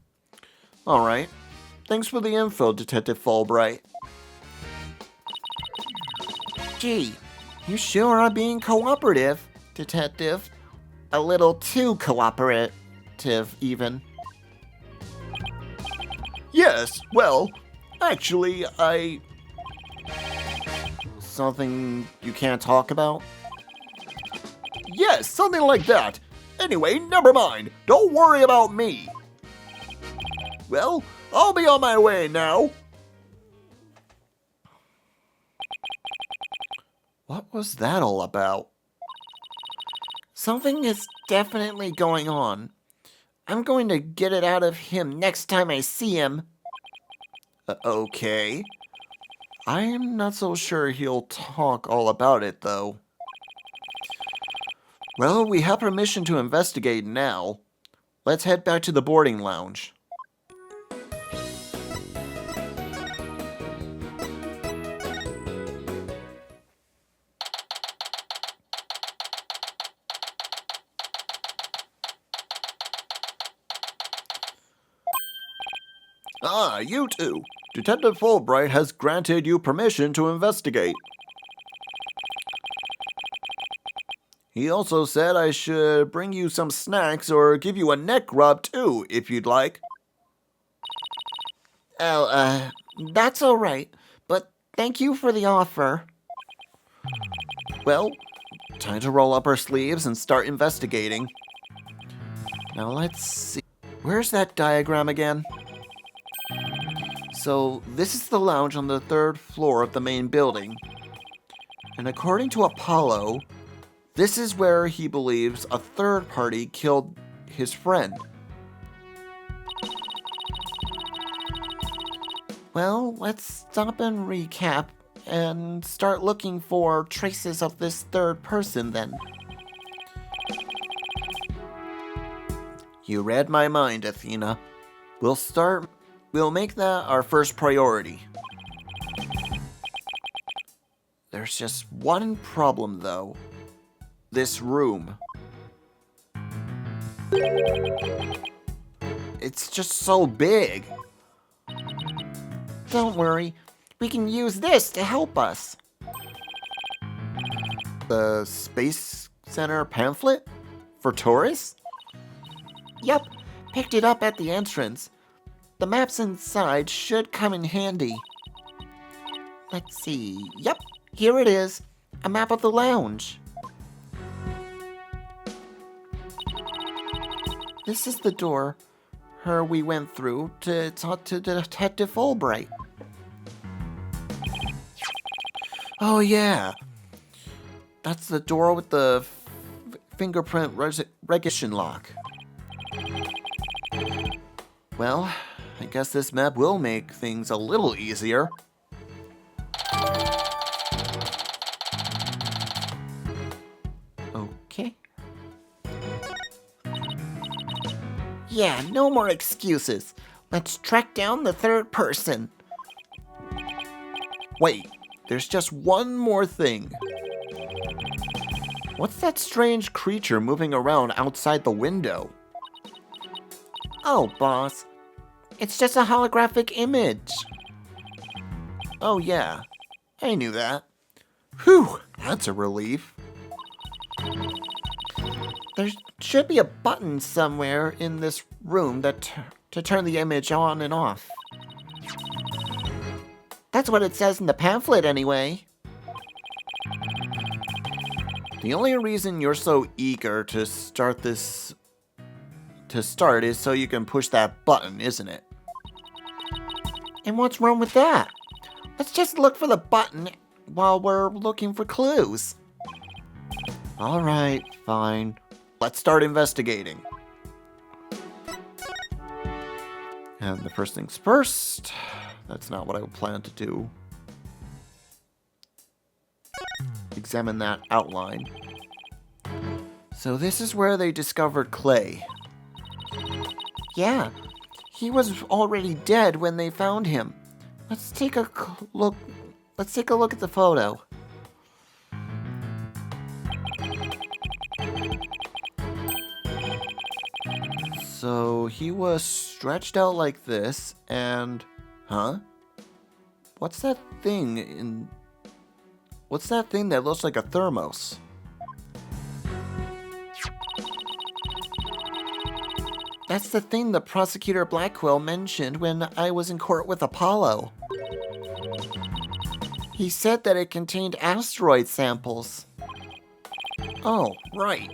Alright. Thanks for the info, Detective Fulbright. Gee, you sure are being cooperative, Detective. A little too cooperative, even. Yes, well, actually, Something you can't talk about? Yes, something like that. Anyway, never mind. Don't worry about me. Well, I'll be on my way now. What was that all about? Something is definitely going on. I'm going to get it out of him next time I see him. Okay. I'm not so sure he'll talk all about it, though. Well, we have permission to investigate now. Let's head back to the boarding lounge. Ah, you two. Detective Fulbright has granted you permission to investigate. He also said I should bring you some snacks or give you a neck rub too, if you'd like. Oh, that's all right, but thank you for the offer. Well, time to roll up our sleeves and start investigating. Now let's see. Where's that diagram again? So, this is the lounge on the third floor of the main building. And according to Apollo, this is where he believes a third party killed his friend. Well, let's stop and recap and start looking for traces of this third person then. You read my mind, Athena. We'll make that our first priority. There's just one problem, though. This room. It's just so big. Don't worry, we can use this to help us. The Space Center pamphlet? For tourists? Yep, picked it up at the entrance. The maps inside should come in handy. Let's see. Yep, here it is. A map of the lounge. This is the door we went through to talk to Detective Fulbright. Oh yeah. That's the door with the fingerprint recognition lock. Well, I guess this map will make things a little easier. Okay. Yeah, no more excuses. Let's track down the third person. Wait, there's just one more thing. What's that strange creature moving around outside the window? Oh, boss. It's just a holographic image. Oh yeah, I knew that. Whew, that's a relief. There should be a button somewhere in this room to turn the image on and off. That's what it says in the pamphlet anyway. The only reason you're so eager to start this to start is so you can push that button, isn't it? And what's wrong with that? Let's just look for the button while we're looking for clues. All right, fine. Let's start investigating. And the first things first, that's not what I plan to do. Examine that outline. So this is where they discovered Clay. Yeah, he was already dead when they found him. Let's take a look. Let's take a look at the photo. So he was stretched out like this, and what's that thing that looks like a thermos? That's the thing the prosecutor Blackwell mentioned when I was in court with Apollo. He said that it contained asteroid samples. Oh, right.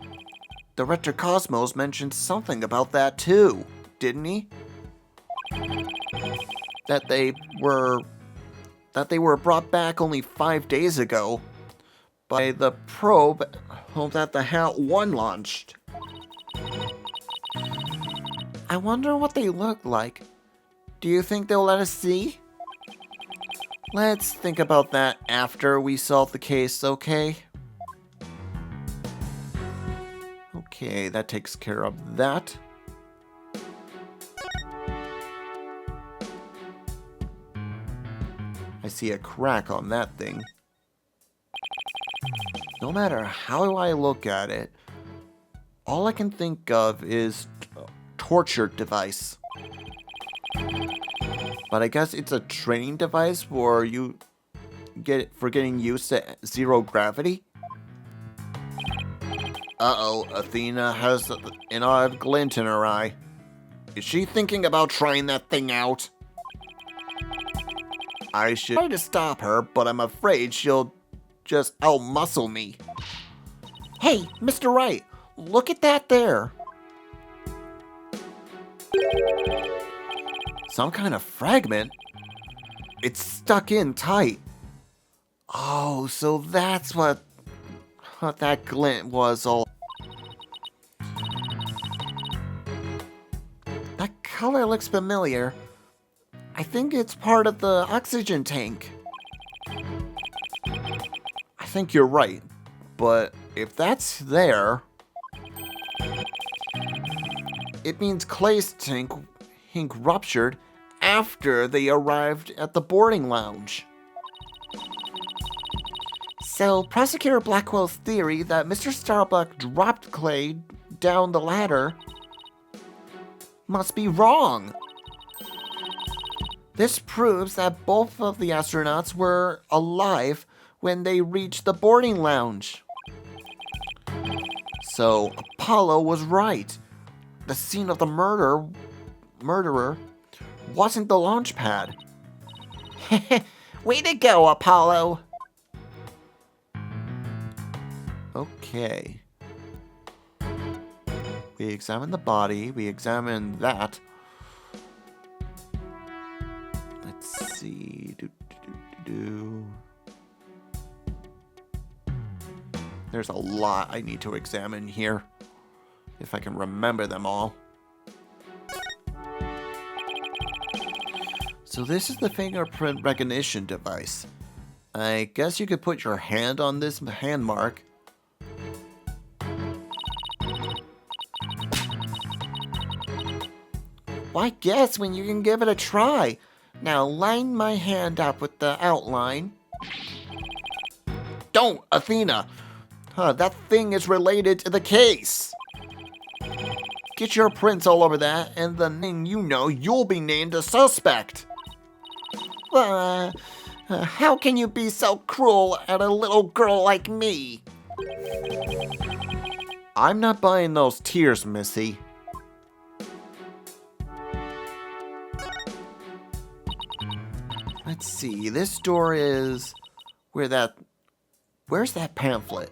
Director Cosmos mentioned something about that too, didn't he? That they were brought back only 5 days ago by the probe that the HAL 1 launched. I wonder what they look like. Do you think they'll let us see? Let's think about that after we solve the case, okay? Okay, that takes care of that. I see a crack on that thing. No matter how I look at it, all I can think of is torture device. But I guess it's a training device for getting used to zero gravity. Uh-oh, Athena has an odd glint in her eye. Is she thinking about trying that thing out? I should try to stop her, but I'm afraid she'll just outmuscle me. Hey, Mr. Wright, look at that there. Some kind of fragment? It's stuck in tight. Oh, so that's what that glint was all. That color looks familiar. I think it's part of the oxygen tank. I think you're right, but if that's there, it means Clay's tank ruptured after they arrived at the boarding lounge. So, Prosecutor Blackwell's theory that Mr. Starbuck dropped Clay down the ladder must be wrong. This proves that both of the astronauts were alive when they reached the boarding lounge. So, Apollo was right. The scene of the murderer wasn't the launch pad. Way to go, Apollo! Okay. We examined the body. We examined that. Let's see. There's a lot I need to examine here, if I can remember them all. So this is the fingerprint recognition device. I guess you could put your hand on this hand mark. Why guess when you can give it a try? Now line my hand up with the outline. Don't, Athena! That thing is related to the case. Get your prints all over that, and the thing you know, you'll be named a suspect. How can you be so cruel at a little girl like me? I'm not buying those tears, Missy. Let's see, this door is where's that pamphlet?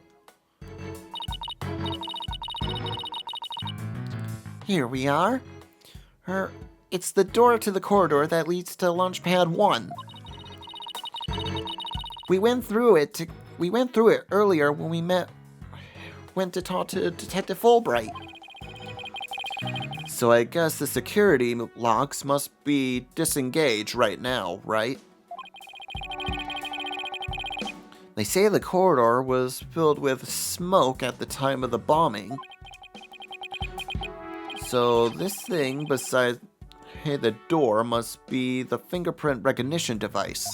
Here we are. It's the door to the corridor that leads to Launchpad 1. We went through it earlier when went to talk to Detective Fulbright. So I guess the security locks must be disengaged right now, right? They say the corridor was filled with smoke at the time of the bombing. So this thing beside the door must be the fingerprint recognition device.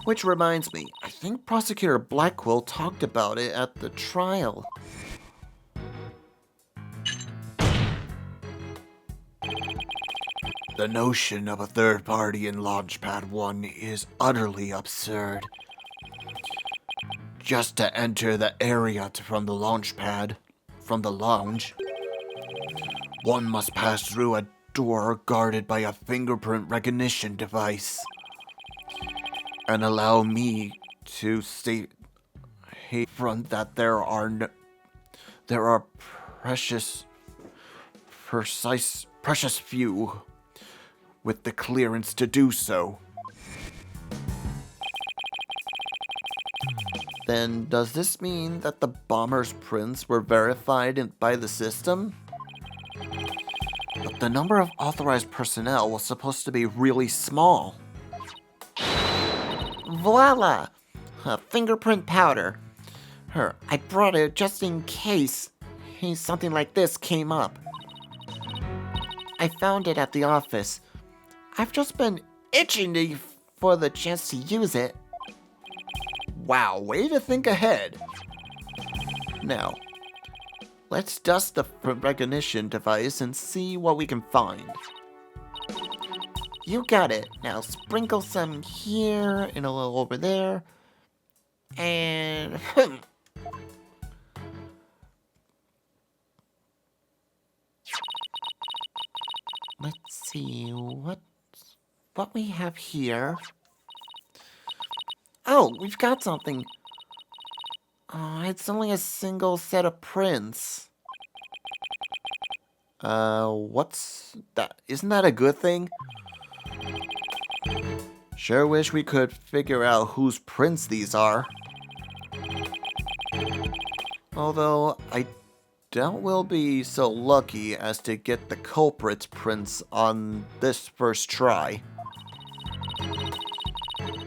Which reminds me, I think Prosecutor Blackwell talked about it at the trial. The notion of a third party in Launchpad 1 is utterly absurd. Just to enter the area from the launchpad, from the lounge, one must pass through a door guarded by a fingerprint recognition device. And allow me to state front that there are precious few with the clearance to do so. Then does this mean that the bomber's prints were verified by the system? But the number of authorized personnel was supposed to be really small. Voila! Fingerprint powder. I brought it just in case something like this came up. I found it at the office. I've just been itching for the chance to use it. Wow, way to think ahead. Now, let's dust the recognition device and see what we can find. You got it. Now sprinkle some here and a little over there. And let's see what we have here. Oh, we've got something. Oh, it's only a single set of prints. What's that? Isn't that a good thing? Sure wish we could figure out whose prints these are. Although, I doubt we'll be so lucky as to get the culprit's prints on this first try.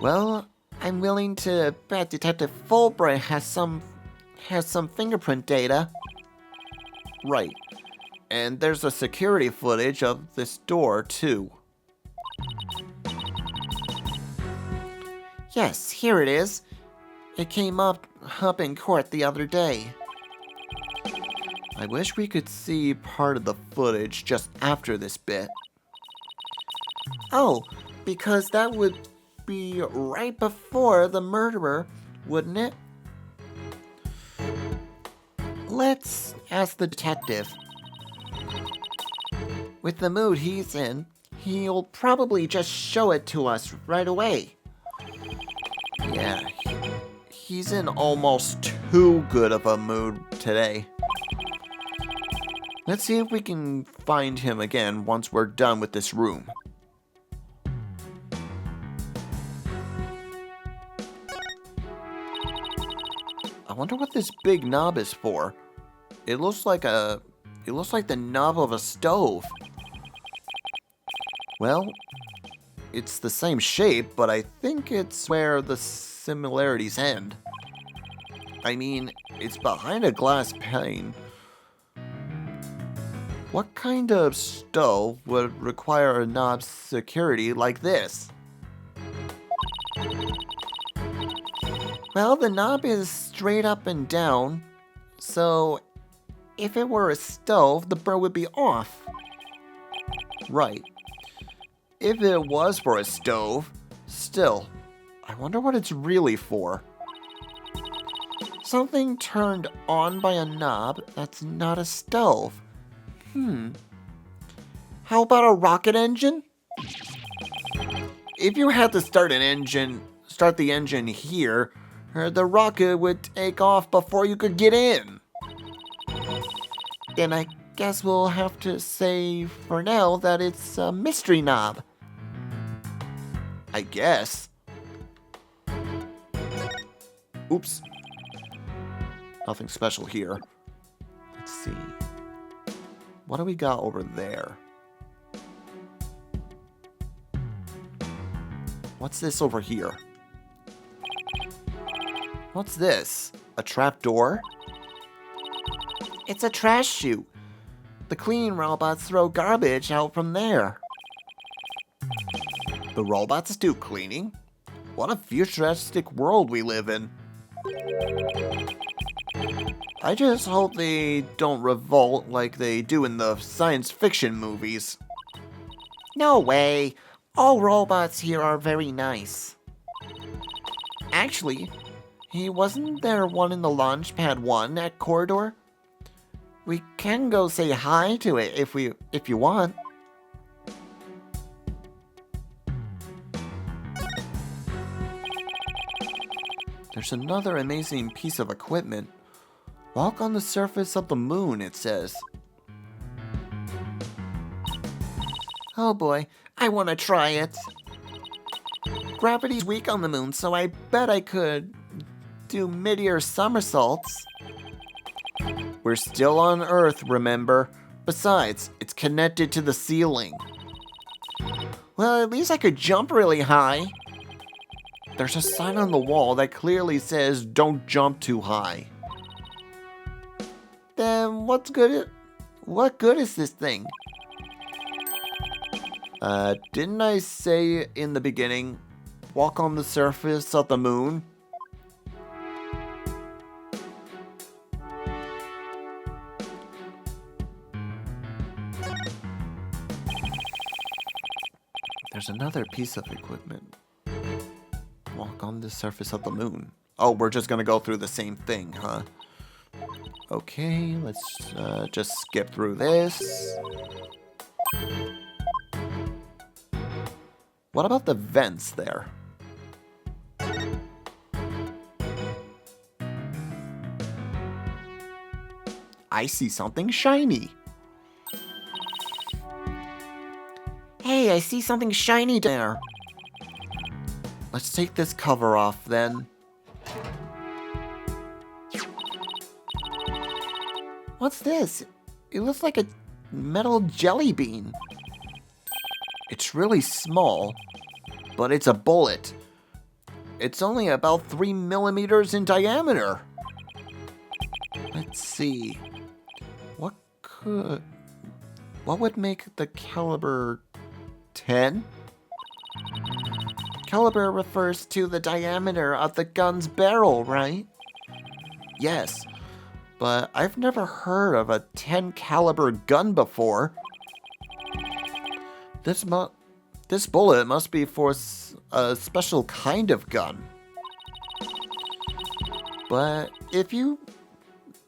Well, I'm willing to bet Detective Fulbright has some fingerprint data. Right. And there's a security footage of this door, too. Yes, here it is. It came up in court the other day. I wish we could see part of the footage just after this bit. Oh, because that would be right before the murderer, wouldn't it? Let's ask the detective. With the mood he's in, he'll probably just show it to us right away. Yeah, he's in almost too good of a mood today. Let's see if we can find him again once we're done with this room. I wonder what this big knob is for. It looks like the knob of a stove. Well, it's the same shape, but I think it's where the similarities end. I mean, it's behind a glass pane. What kind of stove would require a knob security like this? Well, the knob is straight up and down, so if it were a stove, the burn would be off. Right. If it was for a stove, still, I wonder what it's really for. Something turned on by a knob that's not a stove. How about a rocket engine? If you had to start the engine here, the rocket would take off before you could get in. Then I guess we'll have to say for now that it's a mystery knob. I guess. Oops. Nothing special here. Let's see. What do we got over there? What's this over here? What's this? A trap door? It's a trash chute. The cleaning robots throw garbage out from there. The robots do cleaning? What a futuristic world we live in. I just hope they don't revolt like they do in the science fiction movies. No way. All robots here are very nice. Actually, wasn't there one in the Launchpad 1 at Corridor? We can go say hi to it if you want. There's another amazing piece of equipment. Walk on the surface of the moon, it says. Oh boy, I want to try it. Gravity's weak on the moon, so I bet I could do mid-air somersaults. We're still on Earth, remember? Besides, it's connected to the ceiling. Well, at least I could jump really high. There's a sign on the wall that clearly says, "Don't jump too high." Then what good is this thing? Didn't I say in the beginning, walk on the surface of the moon? There's another piece of equipment. Walk on the surface of the moon. Oh, we're just gonna go through the same thing, huh? Okay, let's just skip through this. What about the vents there? I see something shiny. Hey, I see something shiny there. Let's take this cover off then. What's this? It looks like a metal jelly bean. It's really small, but it's a bullet. It's only about 3 millimeters in diameter. Let's see. What would make the caliber 10? Caliber refers to the diameter of the gun's barrel, right? Yes, but I've never heard of a 10 caliber gun before. This bullet must be for a special kind of gun. But if you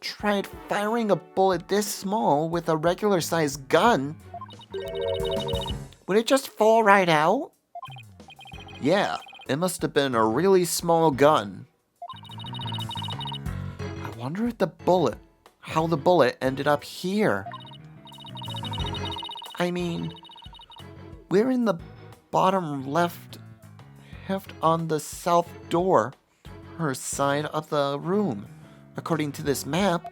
tried firing a bullet this small with a regular sized gun, would it just fall right out? Yeah, it must have been a really small gun. I wonder if how the bullet ended up here. I mean, we're in the bottom left on the south door, her side of the room, according to this map.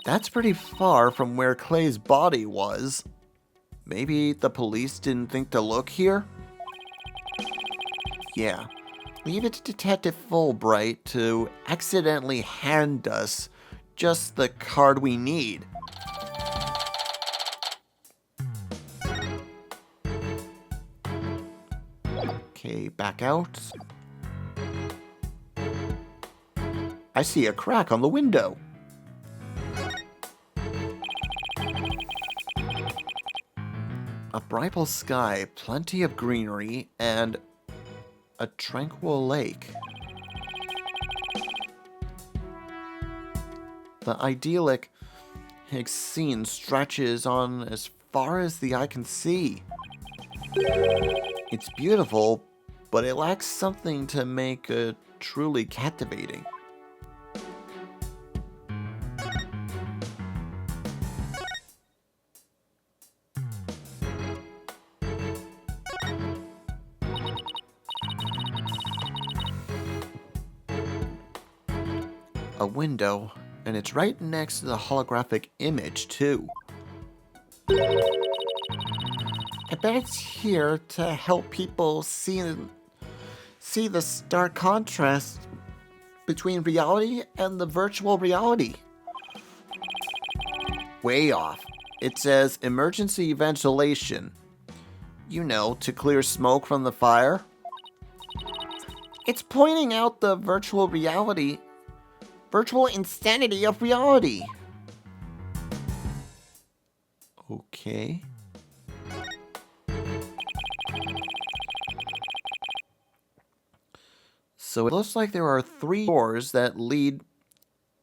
That's pretty far from where Clay's body was. Maybe the police didn't think to look here? Yeah, leave it to Detective Fulbright to accidentally hand us just the card we need. Okay, back out. I see a crack on the window. A bright sky, plenty of greenery, and a tranquil lake. The idyllic scene stretches on as far as the eye can see. It's beautiful, but it lacks something to make it truly captivating. a window, and it's right next to the holographic image, too. I bet it's here to help people see the stark contrast between reality and the virtual reality. Way off. It says emergency ventilation. You know, to clear smoke from the fire. It's pointing out the virtual insanity of reality. Okay. So it looks like there are 3 doors that lead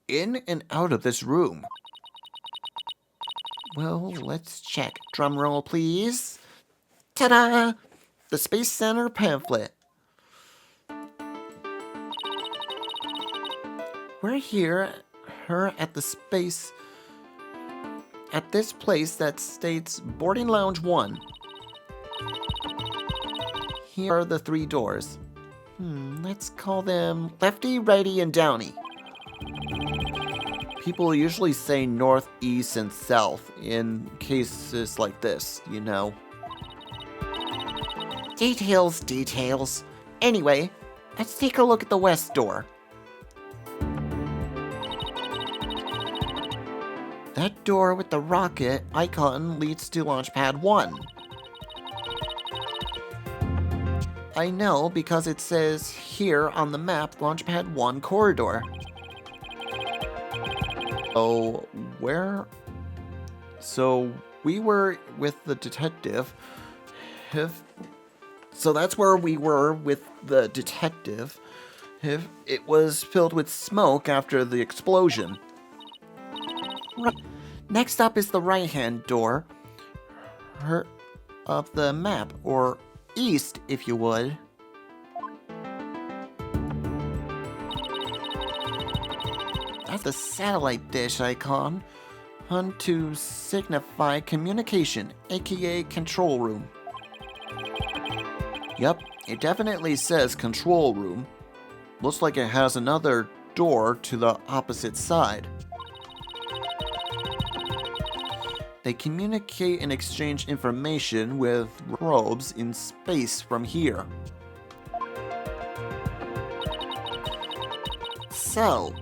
in and out of this room. Well, let's check. Drum roll, please. Ta-da! The Space Center pamphlet. We're here at this place that states Boarding Lounge 1. Here are the 3 doors. Let's call them Lefty, Righty, and Downy. People usually say north, east, and south in cases like this, you know. Details. Anyway, let's take a look at the west door. That door with the rocket icon leads to Launchpad 1. I know because it says here on the map Launchpad 1 corridor. Oh, where? So we were with the detective. So that's where we were with the detective. It was filled with smoke after the explosion. Right. Next up is the right-hand door of the map, or east, if you would. That's the satellite dish icon to signify communication, aka control room. Yep, it definitely says control room. Looks like it has another door to the opposite side. They communicate and exchange information with probes in space from here. So,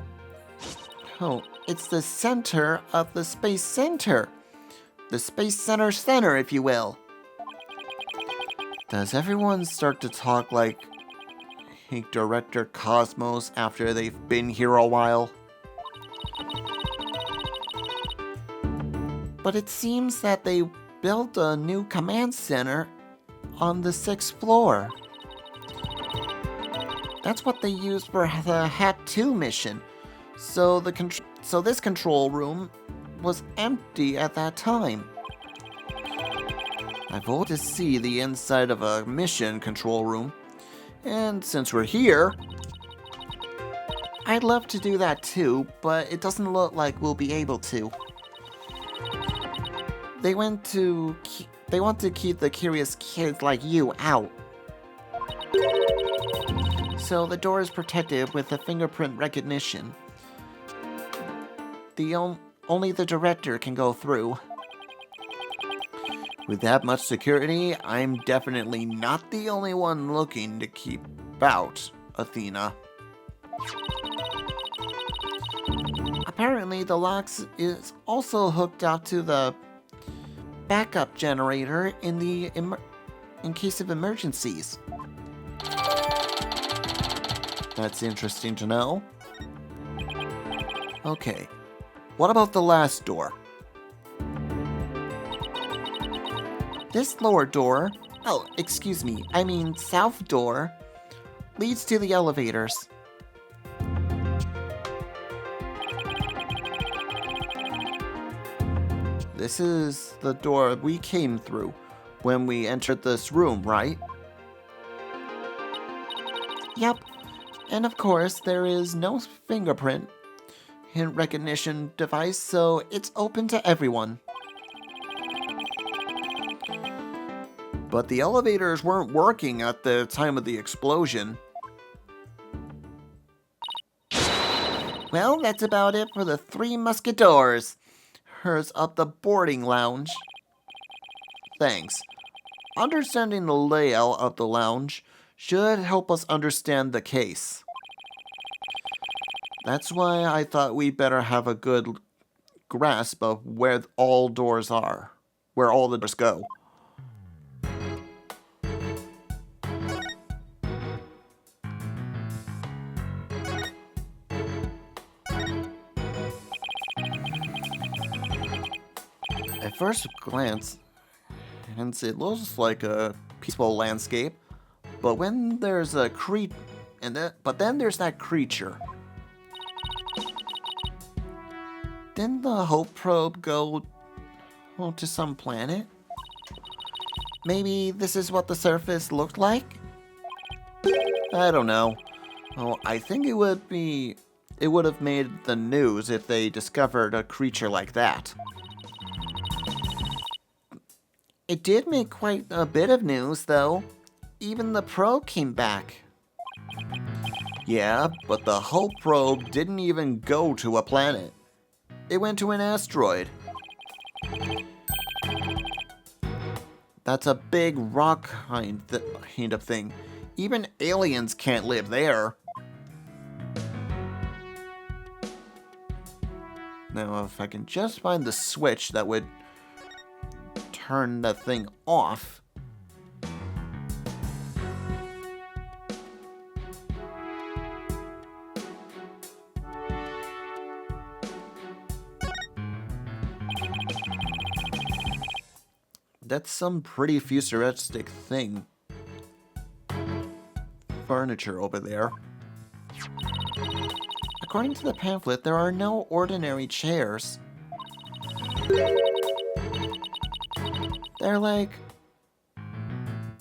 it's the center of the Space Center. The Space Center, if you will. Does everyone start to talk like Director Cosmos after they've been here a while? But it seems that they built a new command center on the 6th floor. That's what they used for the Hat 2 mission. So this control room was empty at that time. I've always to see the inside of a mission control room. And since we're here, I'd love to do that too, but it doesn't look like we'll be able to. They want to keep the curious kids like you out. So the door is protected with the fingerprint recognition. Only the director can go through. With that much security, I'm definitely not the only one looking to keep out Athena. Apparently, the locks is also hooked up to the backup generator in case of emergencies. That's interesting to know. Okay, what about the last door? This lower door, south door, leads to the elevators. This is the door we came through when we entered this room, right? Yep. And of course, there is no fingerprint recognition device, so it's open to everyone. But the elevators weren't working at the time of the explosion. Well, that's about it for the Three Musketeers. Hers up the boarding lounge. Thanks. Understanding the layout of the lounge should help us understand the case. That's why I thought we better have a good grasp of where all doors are, where all the doors go. At first glance, hence it looks like a peaceful landscape, but when there's a but then there's that creature. Didn't the Hope probe go to some planet? Maybe this is what the surface looked like? I don't know. Oh, I think it would have made the news if they discovered a creature like that. It did make quite a bit of news, though. Even the probe came back. Yeah, but the Hope probe didn't even go to a planet. It went to an asteroid. That's a big rock kind of thing. Even aliens can't live there. Now, if I can just find the switch that would turn the thing off. That's some pretty futuristic thing. Furniture over there. According to the pamphlet, there are no ordinary chairs. They're like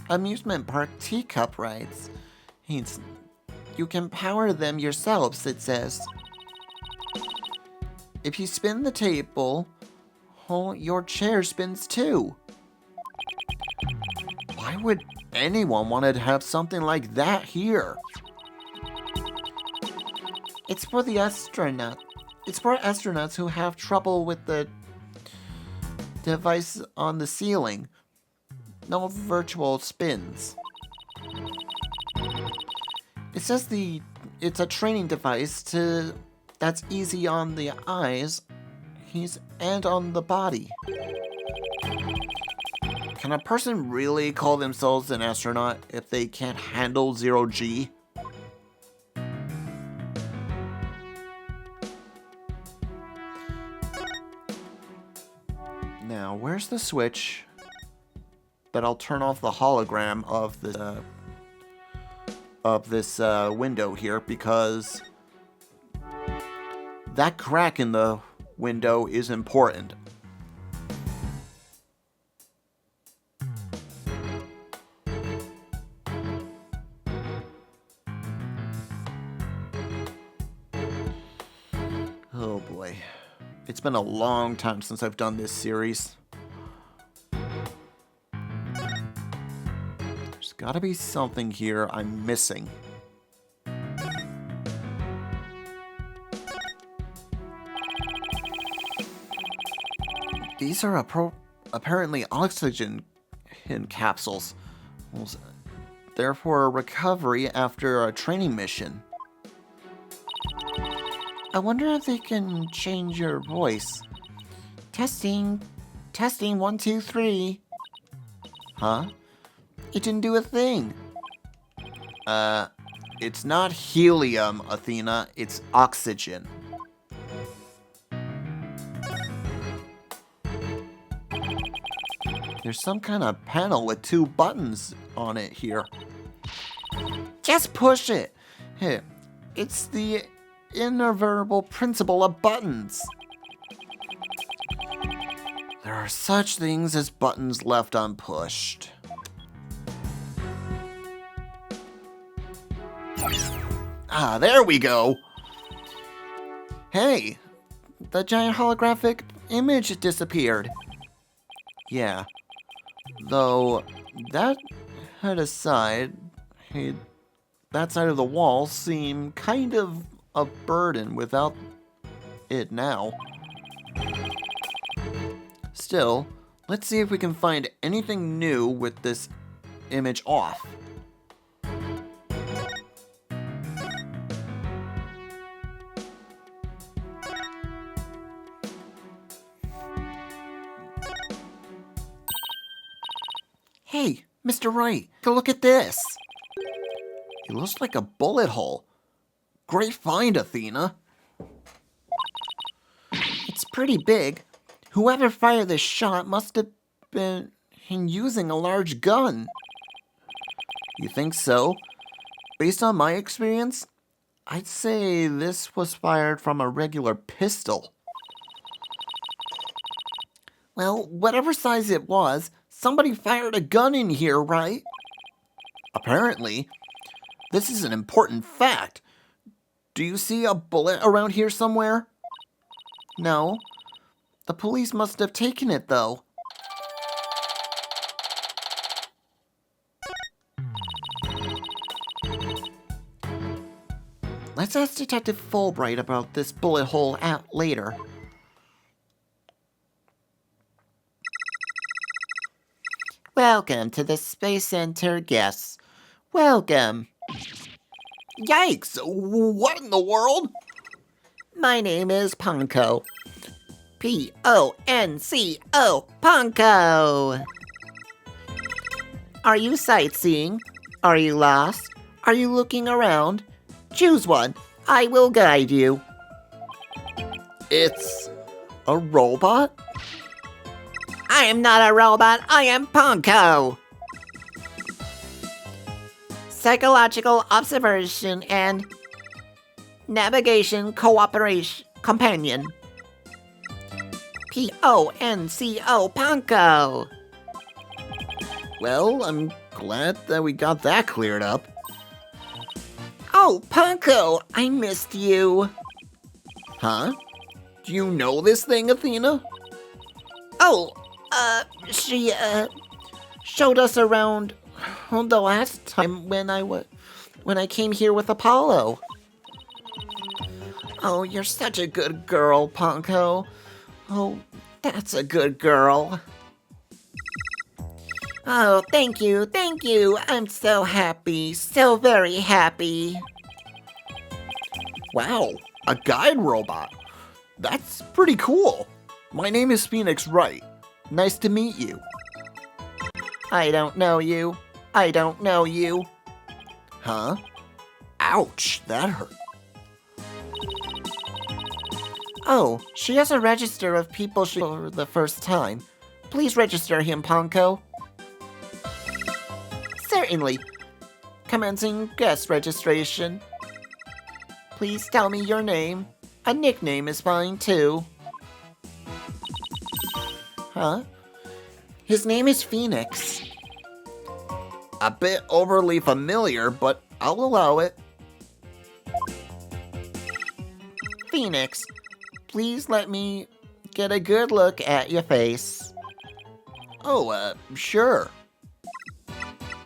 amusement park teacup rides. You can power them yourselves, it says. If you spin the table, your chair spins too. Why would anyone want to have something like that here? It's for the astronaut. It's for astronauts who have trouble with the device on the ceiling. No virtual spins. It says it's a training device that's easy on the eyes and on the body. Can a person really call themselves an astronaut if they can't handle 0G? Now, where's the switch that I'll turn off the hologram of this window here, because that crack in the window is important. Oh boy. It's been a long time since I've done this series. There's gotta be something here I'm missing. These are apparently oxygen capsules. Therefore, recovery after a training mission. I wonder if they can change your voice. Testing. Testing, 1, 2, 3. Huh? It didn't do a thing. It's not helium, Athena. It's oxygen. There's some kind of panel with 2 buttons on it here. Just push it. Hey, it's the inevitable principle of buttons. There are such things as buttons left unpushed. Ah, there we go. Hey, the giant holographic image disappeared. Yeah. Though, that aside, that side of the wall seemed kind of a burden without it now. Still, let's see if we can find anything new with this image off. Hey, Mr. Wright, look at this. It looks like a bullet hole. Great find, Athena. It's pretty big. Whoever fired this shot must have been using a large gun. You think so? Based on my experience, I'd say this was fired from a regular pistol. Well, whatever size it was, somebody fired a gun in here, right? Apparently. This is an important fact. Do you see a bullet around here somewhere? No. The police must have taken it, though. Let's ask Detective Fulbright about this bullet hole out later. Welcome to the Space Center guests. Welcome. Yikes! What in the world? My name is Ponko. P-O-N-C-O, Ponko. Are you sightseeing? Are you lost? Are you looking around? Choose one. I will guide you. It's a robot? I am not a robot. I am Ponko. Psychological observation and navigation cooperation companion. P-O-N-C-O, Ponko. Well, I'm glad that we got that cleared up. Oh, Ponko, I missed you. Huh? Do you know this thing, Athena? Oh, she, showed us around the last time when I came here with Apollo. Oh, you're such a good girl, Ponko. Oh, that's a good girl. Oh, thank you. I'm so happy, so very happy. Wow, a guide robot. That's pretty cool. My name is Phoenix Wright. Nice to meet you. I don't know you. Huh? Ouch, that hurt. Oh, she has a register of people for the first time. Please register him, Ponko. Certainly. Commencing guest registration. Please tell me your name. A nickname is fine, too. Huh? His name is Phoenix. A bit overly familiar, but I'll allow it. Phoenix, please let me get a good look at your face. Oh, sure.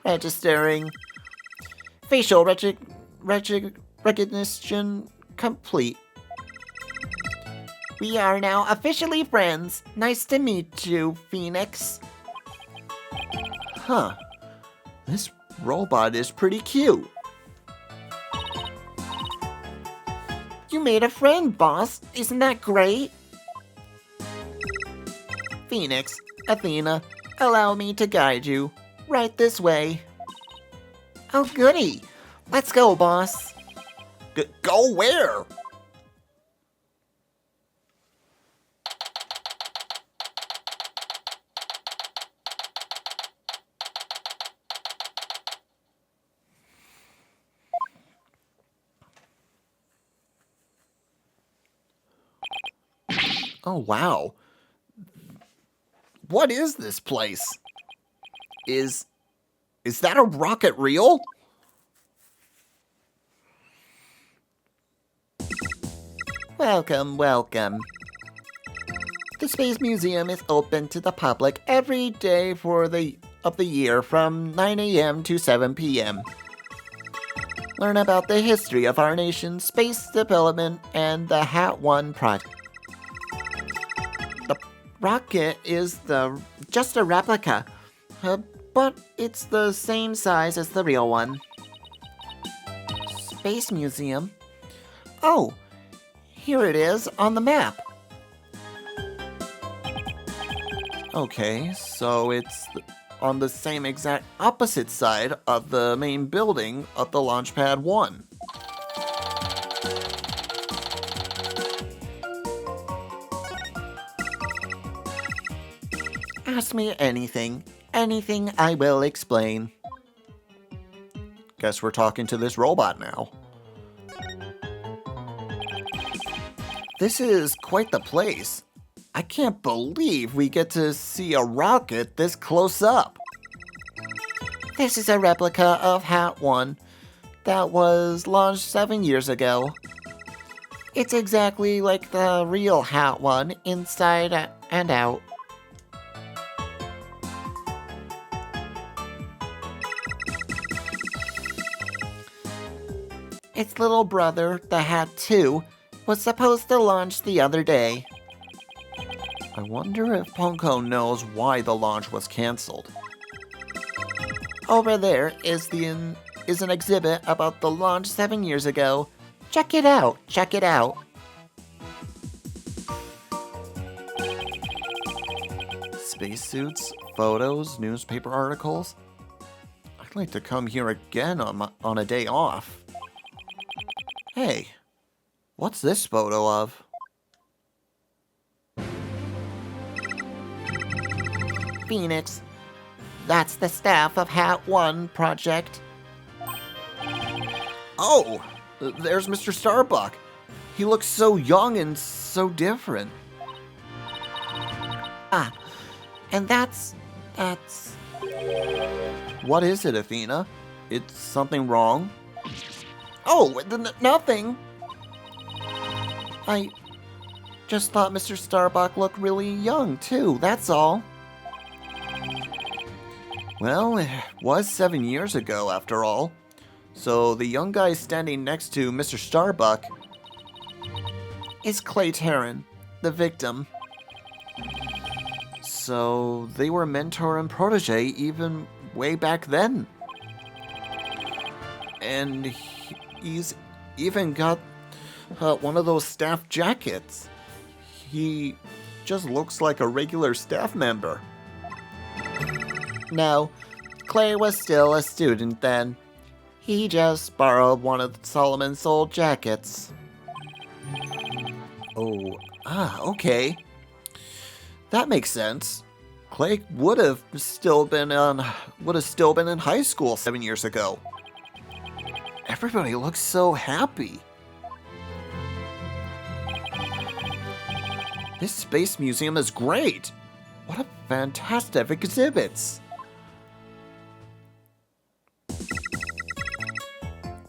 Registering. Facial recognition complete. We are now officially friends. Nice to meet you, Phoenix. Huh. This robot is pretty cute. You made a friend, boss. Isn't that great? Phoenix, Athena, allow me to guide you. Right this way. Oh, goody. Let's go, boss. Go where? Oh, wow. What is this place? Is that a rocket reel? Welcome. The Space Museum is open to the public every day of the year from 9 a.m. to 7 p.m. Learn about the history of our nation's space development and the Hat 1 project. The rocket is just a replica, but it's the same size as the real one. Space Museum? Oh, here it is on the map. Okay, so it's on the same exact opposite side of the main building of the Launch Pad 1. Ask me anything. Anything I will explain. Guess we're talking to this robot now. This is quite the place. I can't believe we get to see a rocket this close up. This is a replica of Hat 1 that was launched 7 years ago. It's exactly like the real Hat 1 inside and out. Its little brother, the Hat 2, was supposed to launch the other day. I wonder if Punko knows why the launch was canceled. Over there is an exhibit about the launch 7 years ago. Check it out, check it out. Spacesuits, photos, newspaper articles. I'd like to come here again on a day off. Hey, what's this photo of? Phoenix. That's the staff of Hat 1 project. Oh, there's Mr. Starbuck. He looks so young and so different. Ah, and that's... What is it, Athena? It's something wrong? Oh, nothing. I just thought Mr. Starbuck looked really young, too, that's all. Well, it was 7 years ago, after all. So the young guy standing next to Mr. Starbuck is Clay Terran, the victim. So they were mentor and protege even way back then. And he's even got one of those staff jackets. He just looks like a regular staff member. No, Clay was still a student then. He just borrowed one of Solomon's old jackets. Oh, okay. That makes sense. Clay would have still been in high school 7 years ago. Everybody looks so happy. This space museum is great. What a fantastic exhibits.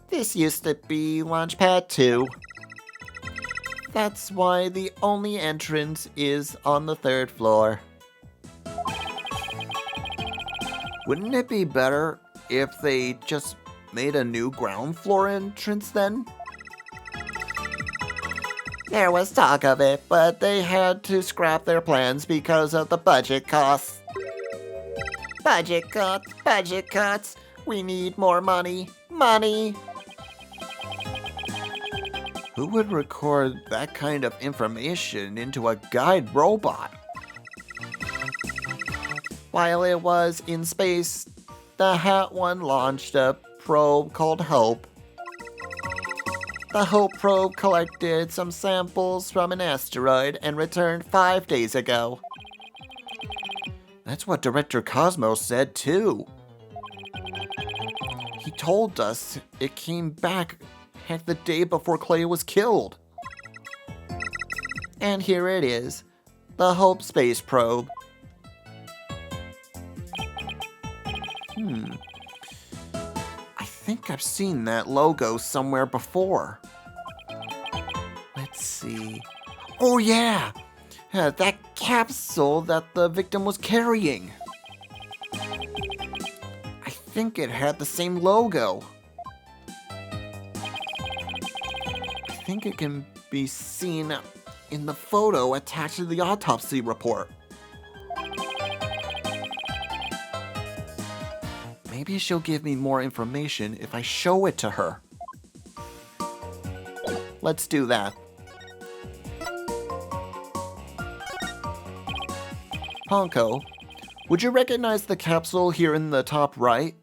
This used to be Launchpad 2. That's why the only entrance is on the 3rd floor. Wouldn't it be better if they just made a new ground floor entrance then? There was talk of it, but they had to scrap their plans because of the budget costs. Budget cuts. We need more money. Money. Who would record that kind of information into a guide robot? While it was in space, the Hat 1 launched a probe called Hope. The Hope probe collected some samples from an asteroid and returned 5 days ago. That's what Director Cosmos said too. He told us it came back the day before Clay was killed. And here it is, the Hope space probe. I think I've seen that logo somewhere before. Let's see. Oh yeah! That capsule that the victim was carrying. I think it had the same logo. think it can be seen in the photo attached to the autopsy report. Maybe she'll give me more information if I show it to her. Let's do that. Honko, would you recognize the capsule here in the top right?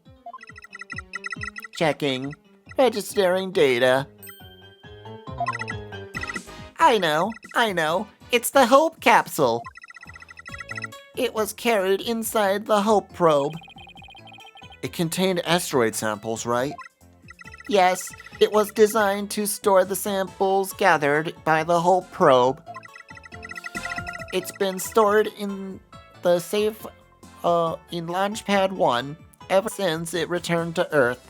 Checking. Registering data. I know. It's the Hope capsule. It was carried inside the Hope probe. It contained asteroid samples, right? Yes, it was designed to store the samples gathered by the Hope probe. It's been stored in the safe in Launchpad 1 ever since it returned to Earth.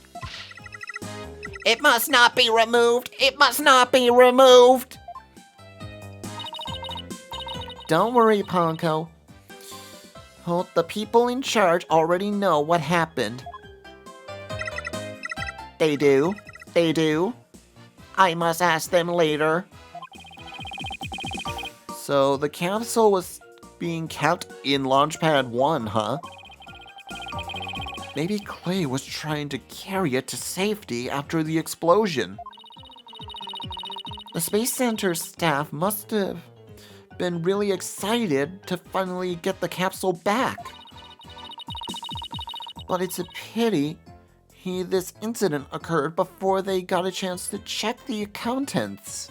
It must not be removed! It must not be removed! Don't worry, Ponko. Oh, the people in charge already know what happened. They do. I must ask them later. So the capsule was being kept in Launchpad 1, huh? Maybe Clay was trying to carry it to safety after the explosion. The Space Center staff must have been really excited to finally get the capsule back. But it's a pity this incident occurred before they got a chance to check the contents.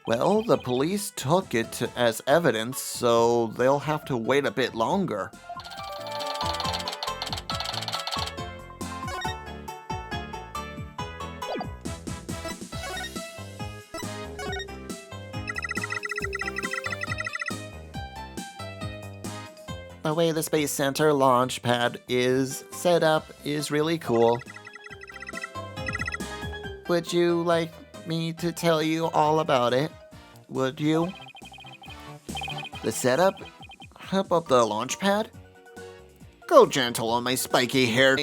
Well, the police took it as evidence, so they'll have to wait a bit longer. The way the Space Center launch pad is set up is really cool. Would you like me to tell you all about it? Would you? The setup of the launch pad? Go gentle on my spiky hair.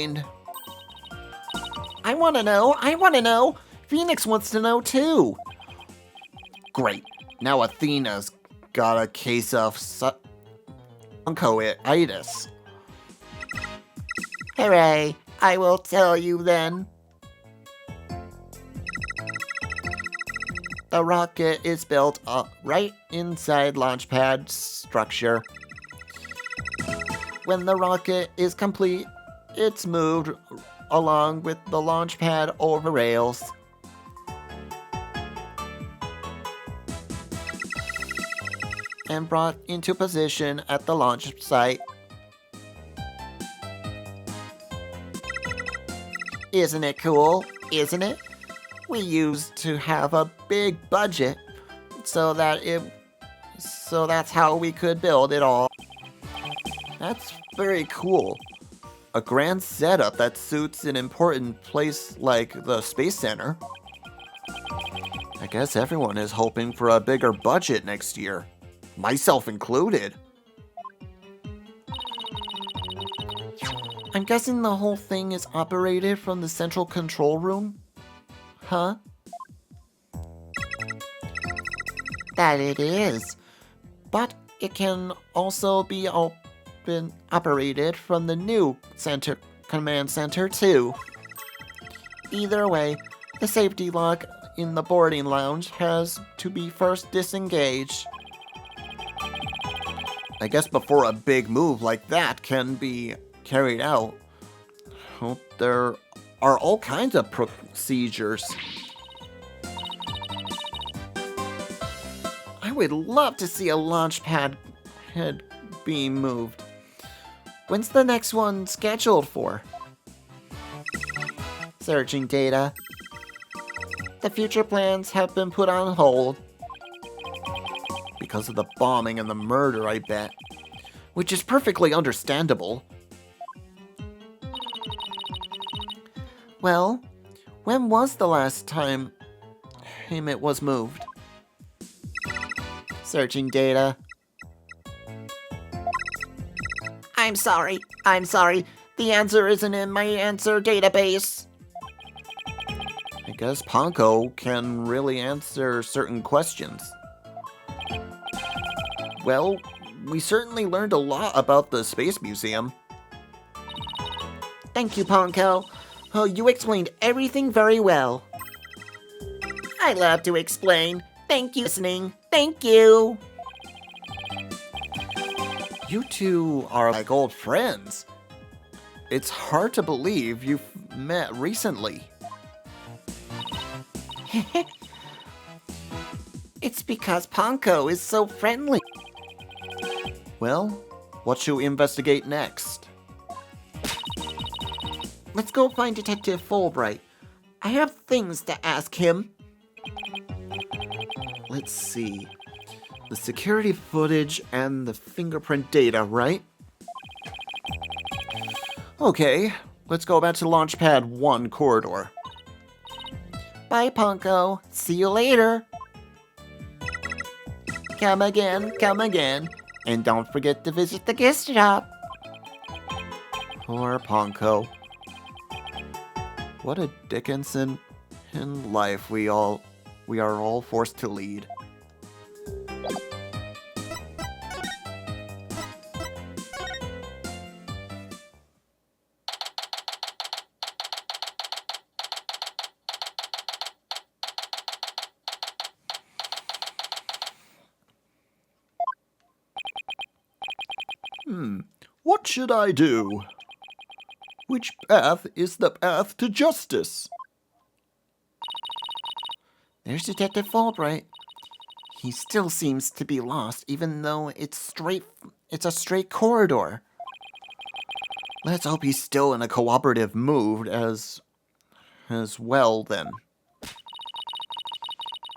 I want to know! Phoenix wants to know too! Great. Now Athena's got a case of bronchitis. Hooray! I will tell you then. The rocket is built up right inside Launchpad structure. When the rocket is complete, it's moved along with the Launchpad over rails. And brought into position at the launch site. Isn't it cool? Isn't it? We used to have a big budget, so that's how we could build it all. That's very cool. A grand setup that suits an important place like the Space Center. I guess everyone is hoping for a bigger budget next year. Myself included. I'm guessing the whole thing is operated from the central control room? Huh? That it is. But it can also be operated from the new command center too. Either way, the safety lock in the boarding lounge has to be first disengaged. I guess before a big move like that can be carried out, there are all kinds of procedures. I would love to see a launch pad head being moved. When's the next one scheduled for? Searching data. The future plans have been put on hold. Because of the bombing and the murder, I bet. Which is perfectly understandable. Well, when was the last time it was moved? Searching data. I'm sorry. The answer isn't in my answer database. I guess Ponko can really answer certain questions. Well, we certainly learned a lot about the Space Museum. Thank you, Ponko. Oh, you explained everything very well. I love to explain. Thank you for listening. Thank you. You two are like old friends. It's hard to believe you've met recently. It's because Ponko is so friendly. Well, what should we investigate next? Let's go find Detective Fulbright. I have things to ask him. Let's see. The security footage and the fingerprint data, right? Okay, let's go back to Launchpad 1 corridor. Bye, Ponko. See you later. Come again, and don't forget to visit the gift shop. Poor Ponko. What a Dickinson in life we are all forced to lead. What should I do? Which path is the path to justice? There's Detective Fulbright. He still seems to be lost, even though it's a straight corridor. Let's hope he's still in a cooperative mood as well then.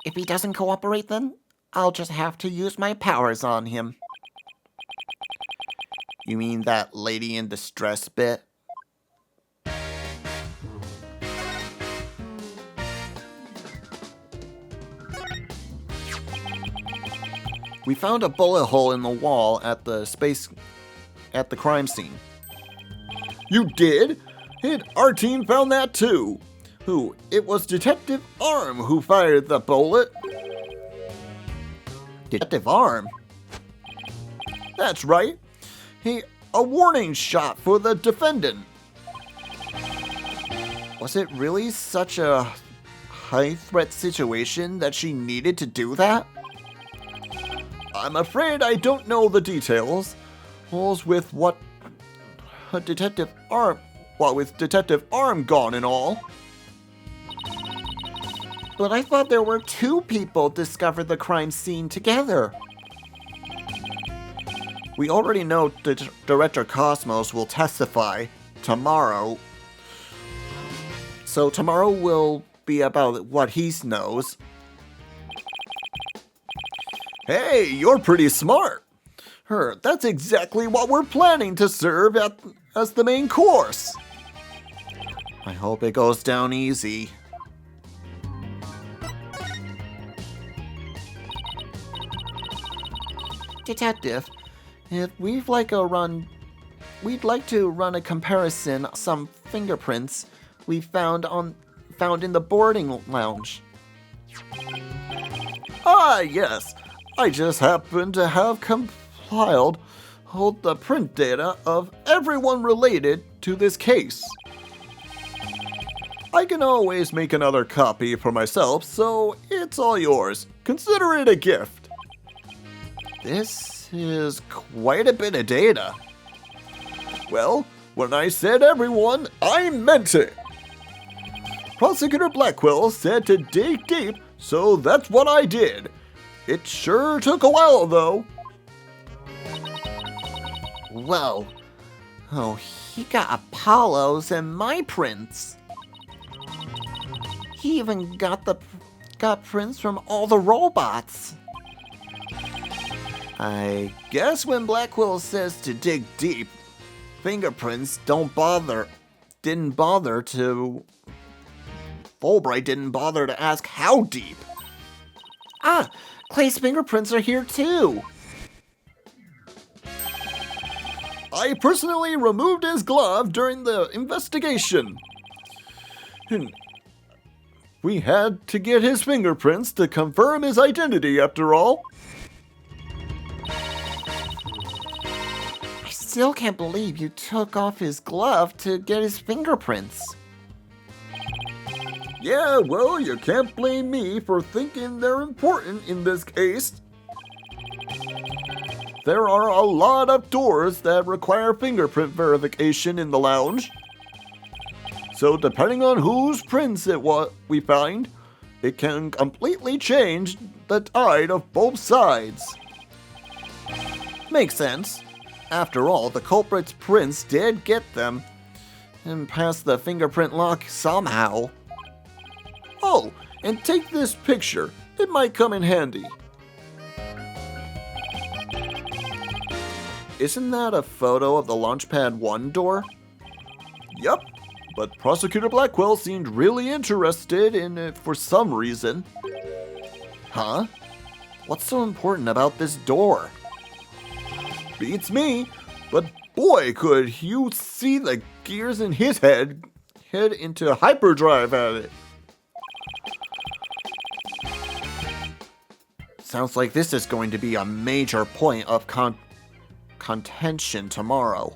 If he doesn't cooperate then, I'll just have to use my powers on him. You mean that lady in distress bit? We found a bullet hole in the wall at the crime scene. You did? And our team found that too. Who? It was Detective Arm who fired the bullet. Detective Arm? That's right. A warning shot for the defendant. Was it really such a high-threat situation that she needed to do that? I'm afraid I don't know the details. With Detective Arm gone and all. But I thought there were two people discovered the crime scene together. We already know Director Cosmos will testify tomorrow. So tomorrow will be about what he knows. Hey, you're pretty smart. That's exactly what we're planning to serve as the main course. I hope it goes down easy. Detective, if we'd like to run a comparison of some fingerprints we found in the boarding lounge. Ah, yes. I just happen to have compiled all the print data of everyone related to this case. I can always make another copy for myself, so it's all yours. Consider it a gift. This is quite a bit of data. Well, when I said everyone, I meant it. Prosecutor Blackwell said to dig deep, so that's what I did. It sure took a while, though. Whoa. Oh, he got Apollo's and my prints. He even got prints from all the robots. I guess when Blackwell says to dig deep, fingerprints didn't bother to... Fulbright didn't bother to ask how deep. Ah, Clay's fingerprints are here too. I personally removed his glove during the investigation. We had to get his fingerprints to confirm his identity after all. I still can't believe you took off his glove to get his fingerprints. Yeah, well, you can't blame me for thinking they're important in this case. There are a lot of doors that require fingerprint verification in the lounge. So depending on whose prints we find, it can completely change the tide of both sides. Makes sense. After all, the culprit's prints did get them and pass the fingerprint lock somehow. Oh, and take this picture. It might come in handy. Isn't that a photo of the Launchpad 1 door? Yup, but Prosecutor Blackwell seemed really interested in it for some reason. Huh? What's so important about this door? Beats me, but boy, could you see the gears in his head head into hyperdrive at it. Sounds like this is going to be a major point of contention tomorrow.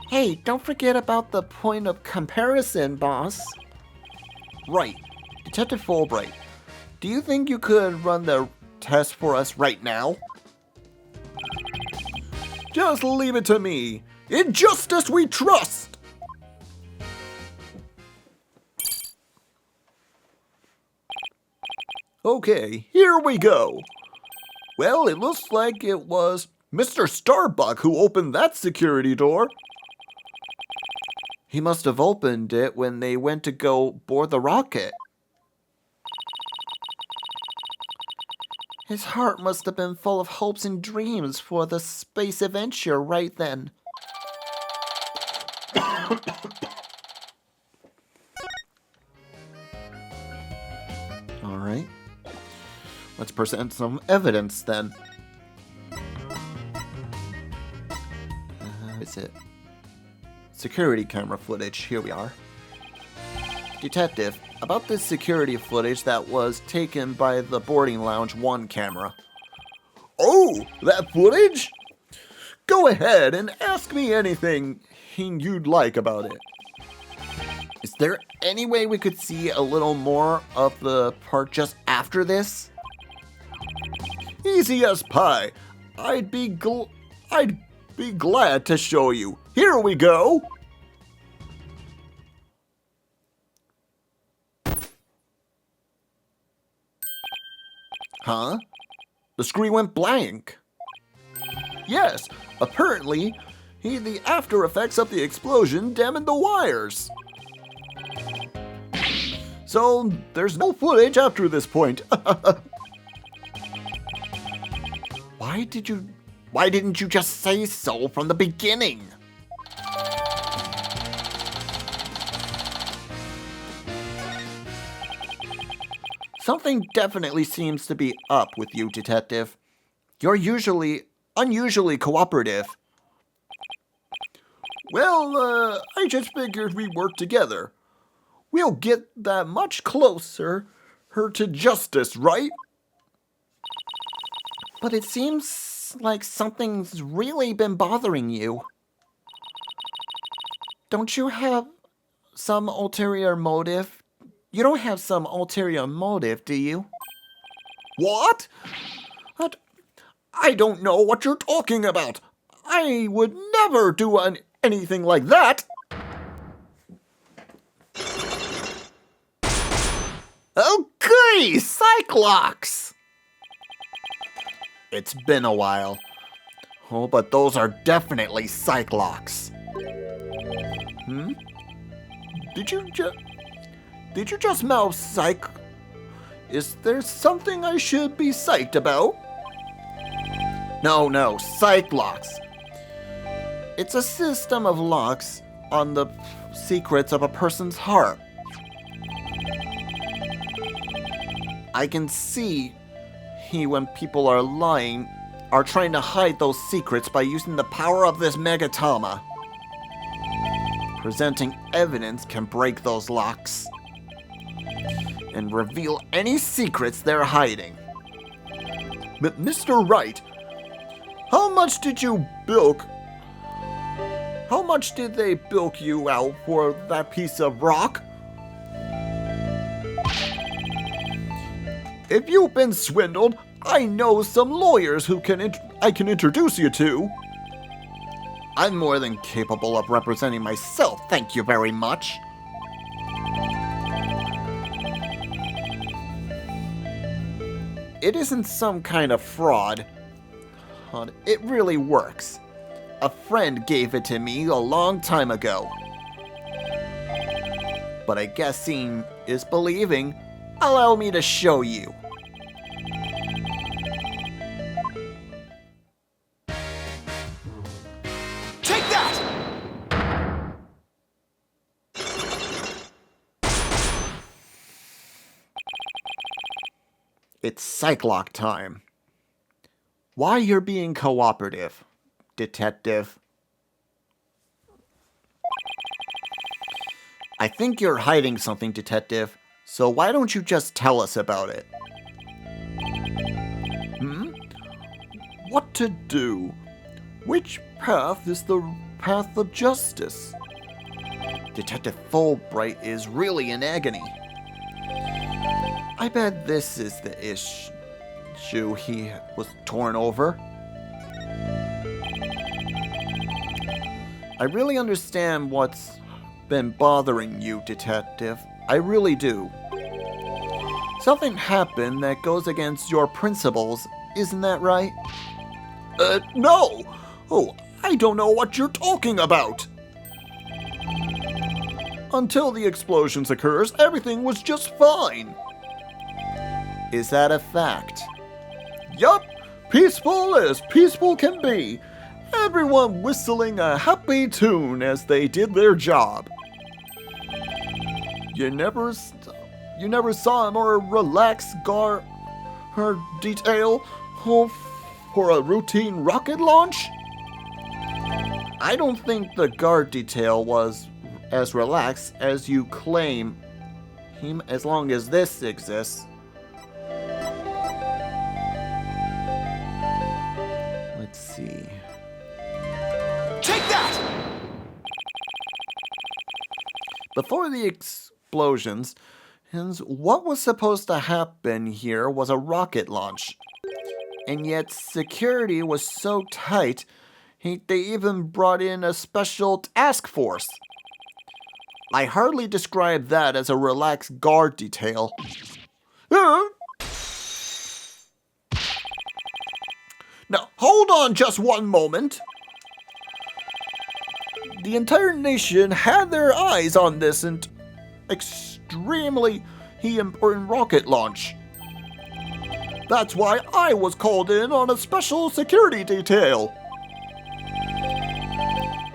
Hey, don't forget about the point of comparison, boss. Right. Detective Fulbright, do you think you could run the test for us right now? Just leave it to me. In justice we trust! Okay, here we go. Well, it looks like it was Mr. Starbuck who opened that security door. He must have opened it when they went to go board the rocket. His heart must have been full of hopes and dreams for the space adventure right then. All right. Let's present some evidence then. Is it? Security camera footage. Here we are. Detective, about this security footage that was taken by the boarding lounge 1 camera. Oh, that footage? Go ahead and ask me anything you'd like about it. Is there any way we could see a little more of the part just after this? Easy as pie. I'd be glad to show you. Here we go. Huh? The screen went blank. Yes, apparently, the after effects of the explosion damaged the wires. So, there's no footage after this point. Why didn't you just say so from the beginning? Something definitely seems to be up with you, Detective. You're unusually cooperative. Well, I just figured we'd work together. We'll get that much closer to justice, right? But it seems like something's really been bothering you. Don't you have some ulterior motive? You don't have some ulterior motive, do you? What? I don't know what you're talking about. I would never do anything like that. Okay, Cyclops! It's been a while. Oh, but those are definitely Cyclops. Did you just mouth psych? Is there something I should be psyched about? No, Cyclops. It's a system of locks on the secrets of a person's heart. I can see when people are lying, are trying to hide those secrets by using the power of this megatama. Presenting evidence can break those locks and reveal any secrets they're hiding. But Mr. Wright, how much did you bilk? How much did they bilk you out for that piece of rock? If you've been swindled, I know some lawyers who I can introduce you to. I'm more than capable of representing myself, thank you very much. It isn't some kind of fraud. It really works. A friend gave it to me a long time ago. But I guess seeing is believing. Allow me to show you. Take that! It's Cyclock time. Why you're being cooperative, detective? I think you're hiding something, detective, so why don't you just tell us about it? What to do? Which path is the path of justice? Detective Fulbright is really in agony. I bet this is the issue he was torn over. I really understand what's been bothering you, detective. I really do. Something happened that goes against your principles, isn't that right? No! Oh, I don't know what you're talking about! Until the explosions occurs, everything was just fine. Is that a fact? Yup, peaceful as peaceful can be. Everyone whistling a happy tune as they did their job. You never saw a more relaxed guard detail for a routine rocket launch? I don't think the guard detail was as relaxed as you claim him as long as this exists. Let's see. Take that! Before the explosions, what was supposed to happen here was a rocket launch. And yet security was so tight, they even brought in a special task force. I hardly describe that as a relaxed guard detail. Now, hold on just one moment. The entire nation had their eyes on this extremely important rocket launch. That's why I was called in on a special security detail.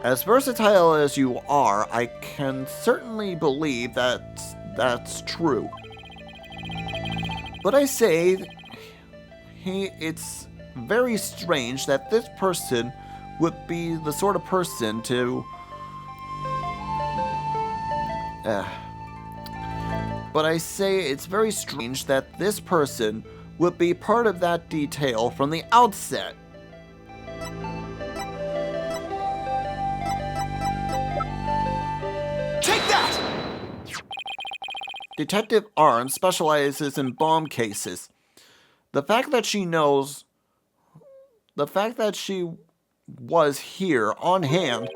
As versatile as you are, I can certainly believe that that's true. But I say, it's very strange that this person would be the sort of person to... But I say it's very strange that this person would be part of that detail from the outset. Take that! Detective Arn specializes in bomb cases. The fact that she was here on hand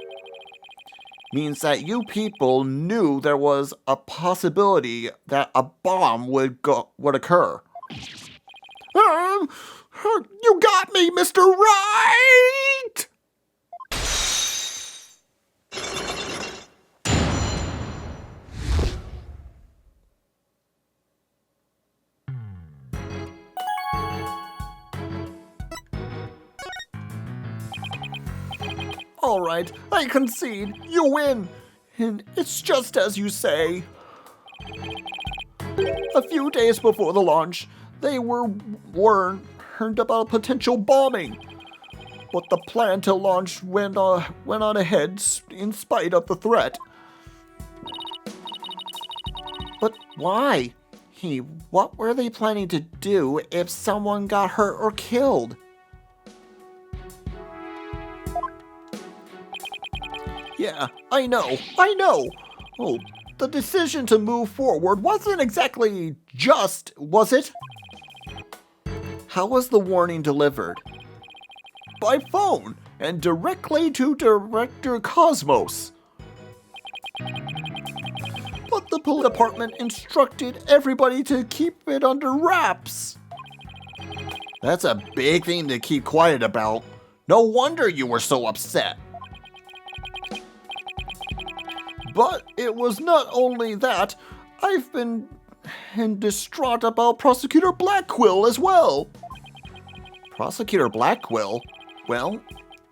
means that you people knew there was a possibility that a bomb would occur. You got me, Mr. Wright! All right, I concede. You win. And it's just as you say. A few days before the launch, they were warned about potential bombing. But the plan to launch went on ahead in spite of the threat. But why? What were they planning to do if someone got hurt or killed? Yeah, I know. Oh, the decision to move forward wasn't exactly just, was it? How was the warning delivered? By phone, and directly to Director Cosmos. But the police department instructed everybody to keep it under wraps. That's a big thing to keep quiet about. No wonder you were so upset. But it was not only that, I've been distraught about Prosecutor Blackquill as well. Prosecutor Blackquill? Well,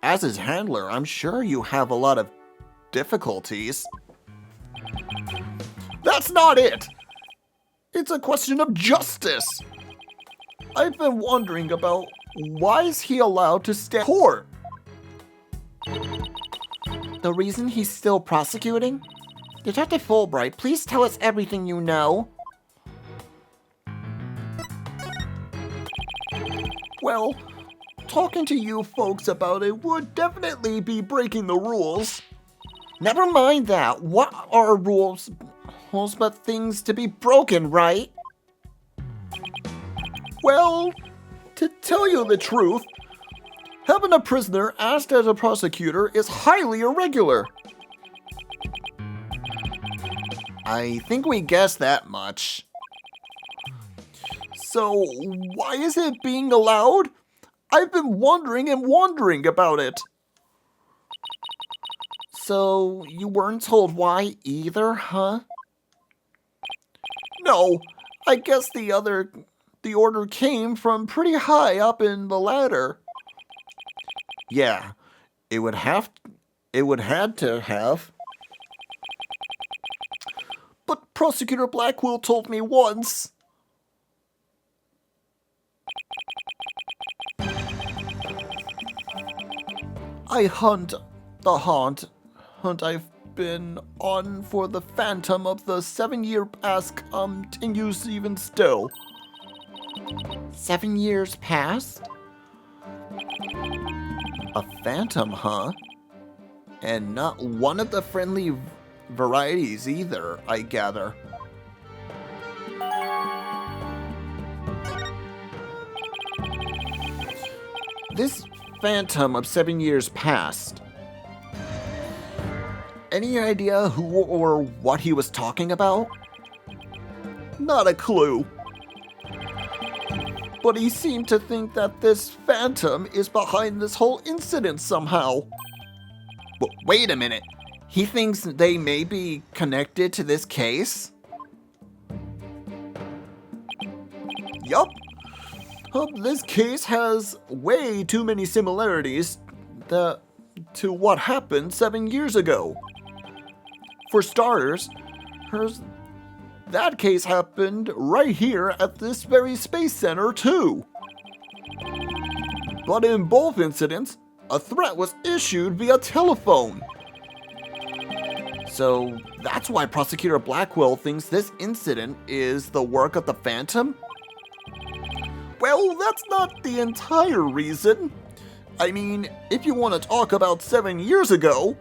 as his handler, I'm sure you have a lot of difficulties. That's not it! It's a question of justice. I've been wondering about why is he allowed to stay in court? The reason he's still prosecuting? Detective Fulbright, please tell us everything you know. Well, talking to you folks about it would definitely be breaking the rules. Never mind that. What are rules but things to be broken, right? Well, to tell you the truth, having a prisoner asked as a prosecutor is highly irregular. I think we guessed that much. So, why is it being allowed? I've been wondering about it. So, you weren't told why either, huh? No, I guess the order came from pretty high up in the ladder. Yeah, it would had to have. But Prosecutor Blackquill told me once. I hunt I've been on for the phantom of the 7-year past continues even still. 7 years passed? A phantom, huh? And not one of the friendly varieties either, I gather. This phantom of 7 years past. Any idea who or what he was talking about? Not a clue. But he seemed to think that this phantom is behind this whole incident somehow. Wait a minute. He thinks they may be connected to this case? Yup. This case has way too many similarities to what happened 7 years ago. For starters, that case happened right here at this very space center too. But in both incidents, a threat was issued via telephone. So that's why Prosecutor Blackquill thinks this incident is the work of the Phantom? Well, that's not the entire reason. I mean, if you want to talk about 7 years ago,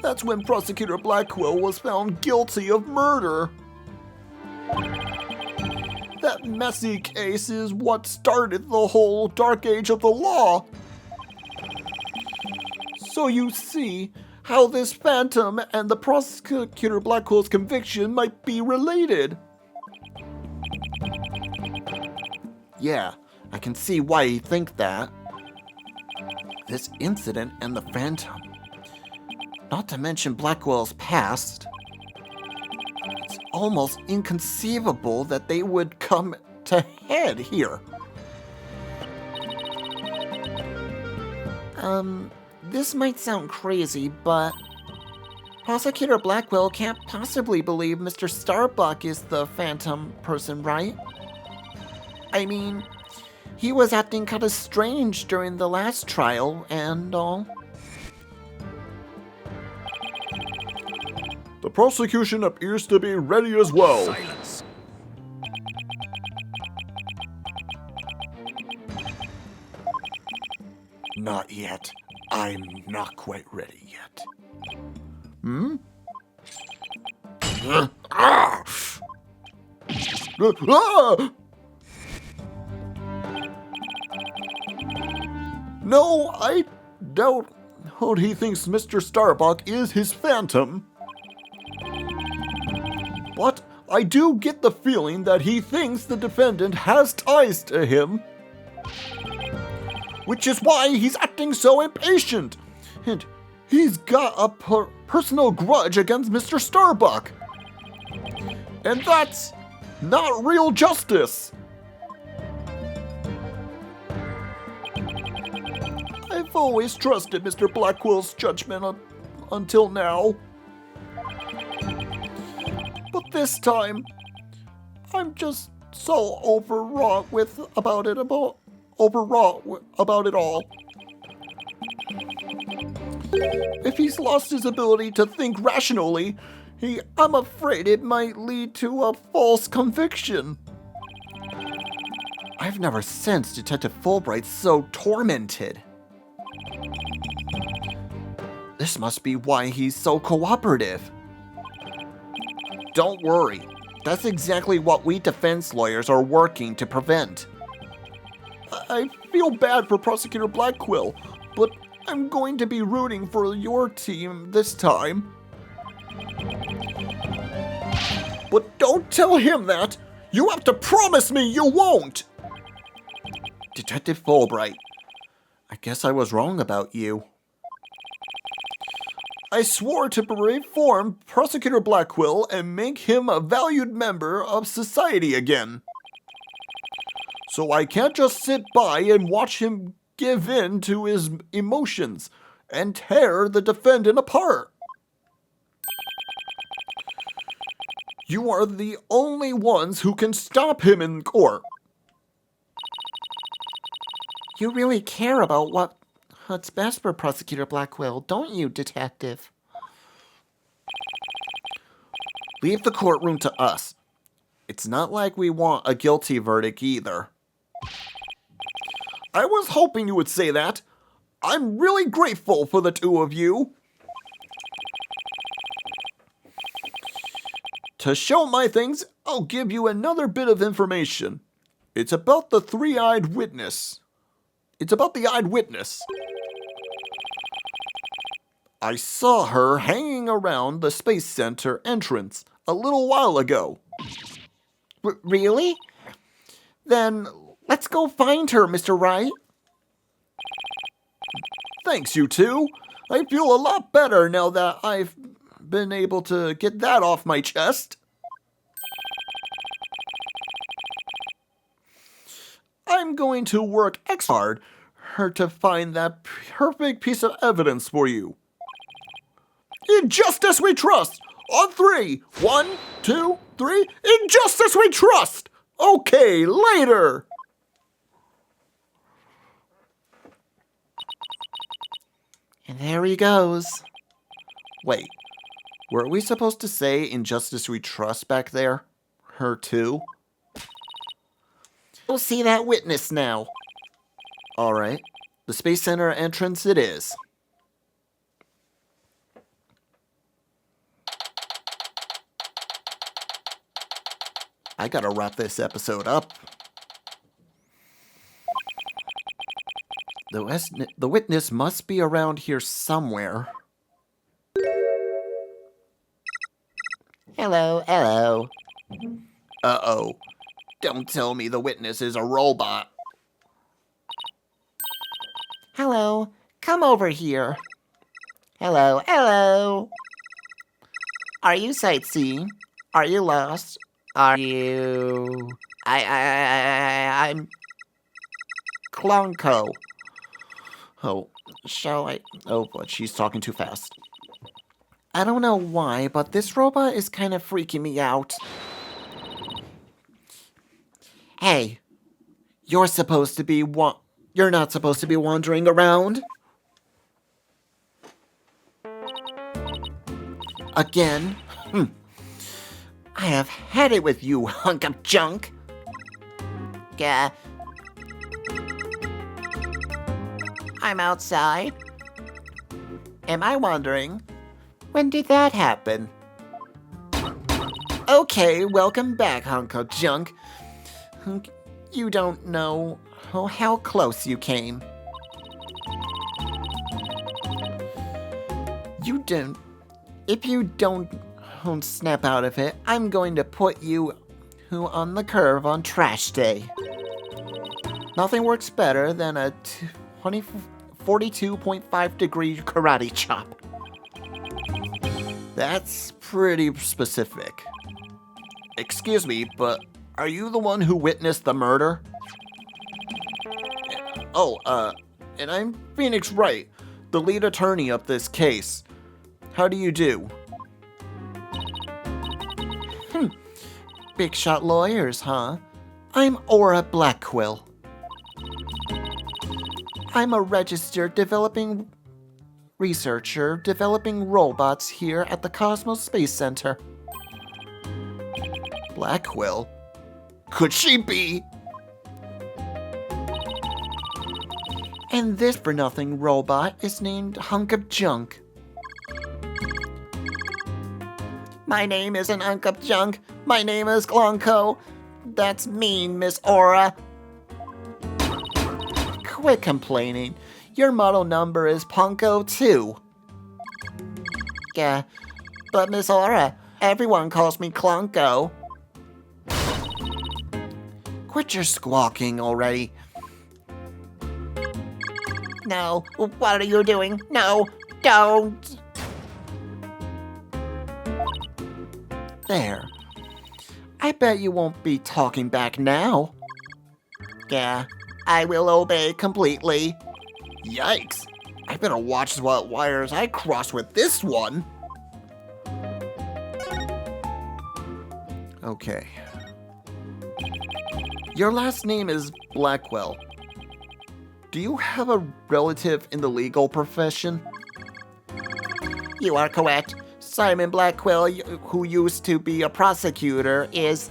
that's when Prosecutor Blackquill was found guilty of murder. That messy case is what started the whole dark age of the law. So you see how this phantom and the Prosecutor Blackquill's conviction might be related. Yeah, I can see why you think that. This incident and the phantom. Not to mention Blackwell's past. It's almost inconceivable that they would come to head here. This might sound crazy, but Prosecutor Blackquill can't possibly believe Mr. Starbuck is the phantom person, right? I mean, he was acting kind of strange during the last trial and all. The prosecution appears to be ready as well. Silence. Not yet. I'm not quite ready yet. Hmm? Ah! No, I doubt he thinks Mr. Starbuck is his phantom. But I do get the feeling that he thinks the defendant has ties to him. Which is why he's acting so impatient. And he's got a personal grudge against Mr. Starbuck. And that's not real justice. I've always trusted Mr. Blackwell's judgment until now. But this time, I'm just so overwrought about it all. If he's lost his ability to think rationally, I'm afraid it might lead to a false conviction. I've never sensed Detective Fulbright so tormented. This must be why he's so cooperative. Don't worry. That's exactly what we defense lawyers are working to prevent. I feel bad for Prosecutor Blackwell, but I'm going to be rooting for your team this time. But don't tell him that! You have to promise me you won't! Detective Fulbright, I guess I was wrong about you. I swore to reform Prosecutor Blackwell and make him a valued member of society again. So I can't just sit by and watch him give in to his emotions and tear the defendant apart. You are the only ones who can stop him in court. You really care about what's best for Prosecutor Blackwell, don't you, Detective? Leave the courtroom to us. It's not like we want a guilty verdict either. I was hoping you would say that. I'm really grateful for the two of you. To show my things, I'll give you another bit of information. It's about the three-eyed witness. It's about the eyed witness. I saw her hanging around the Space Center entrance a little while ago. Really? Then let's go find her, Mr. Wright. Thanks, you two. I feel a lot better now that I've been able to get that off my chest. I'm going to work extra hard to find that perfect piece of evidence for you. In justice we trust! On three! 1, 2, 3. In justice we trust! Okay, later! And there he goes. Wait, were we supposed to say in justice we trust back there? Her too? We'll see that witness now. Alright, the Space Center entrance it is. I gotta wrap this episode up. The witness must be around here somewhere. Hello, hello. Uh-oh. Don't tell me the witness is a robot. Hello, come over here. Hello, hello. Are you sightseeing? Are you lost? Are you... I'm... Clonco. Oh, shall I... Oh, but she's talking too fast. I don't know why, but this robot is kind of freaking me out. Hey, you're not supposed to be wandering around. Again? I have had it with you, hunk of junk. Yeah. I'm outside. Am I wondering, when did that happen? Okay, welcome back, hunk of junk. You don't know how close you came. You don't. If you don't snap out of it, I'm going to put you on the curve on trash day. Nothing works better than a 42.5 degree karate chop. That's pretty specific. Excuse me, but are you the one who witnessed the murder? And I'm Phoenix Wright, the lead attorney of this case. How do you do? Big shot lawyers, huh? I'm Aura Blackquill. I'm a registered researcher developing robots here at the Cosmos Space Center. Blackquill? Could she be? And this for-nothing robot is named Hunk of Junk. My name isn't Hunk of Junk. My name is Glonko. That's mean, Miss Aura. Quit complaining. Your model number is Punko 2. Yeah, but Miss Aura, everyone calls me Klonko. Quit your squawking already. No, what are you doing? No, don't. There. I bet you won't be talking back now. Yeah, I will obey completely. Yikes! I better watch what wires I cross with this one. Okay. Your last name is Blackwell. Do you have a relative in the legal profession? You are correct. Simon Blackwell, who used to be a prosecutor, is...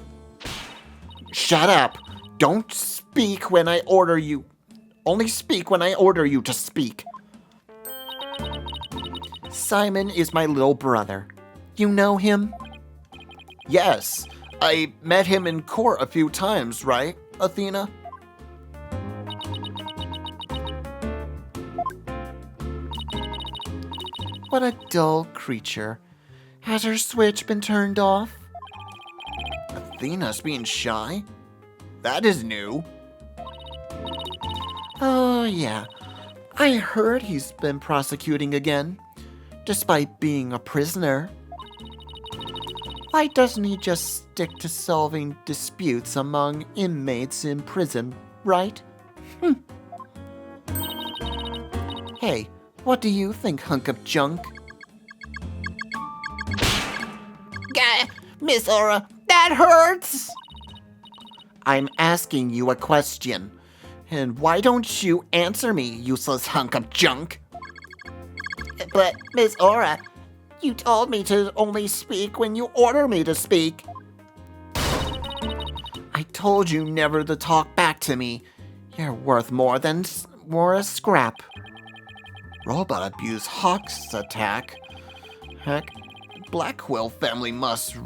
Shut up! Don't speak when I order you. Only speak when I order you to speak. Simon is my little brother. You know him? Yes, I met him in court a few times, right, Athena? What a dull creature. Has her switch been turned off? Athena's being shy? That is new. Oh, yeah. I heard he's been prosecuting again, despite being a prisoner. Why doesn't he just stick to solving disputes among inmates in prison, right? Hey, what do you think, hunk of junk? Miss Aura, that hurts! I'm asking you a question. And why don't you answer me, useless hunk of junk? But, Miss Aura, you told me to only speak when you order me to speak. I told you never to talk back to me. You're worth more a scrap. Robot abuse Hawk's attack. Heck, Blackwell family must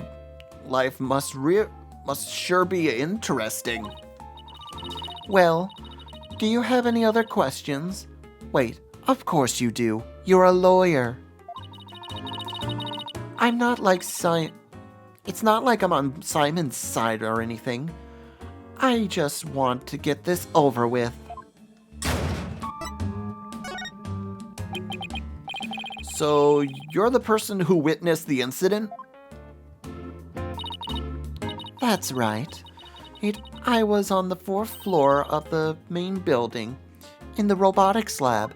sure be interesting. Well, do you have any other questions? Wait, of course you do. You're a lawyer. I'm not like It's not like I'm on Simon's side or anything. I just want to get this over with. So, you're the person who witnessed the incident? That's right. I was on the 4th floor of the main building, in the robotics lab.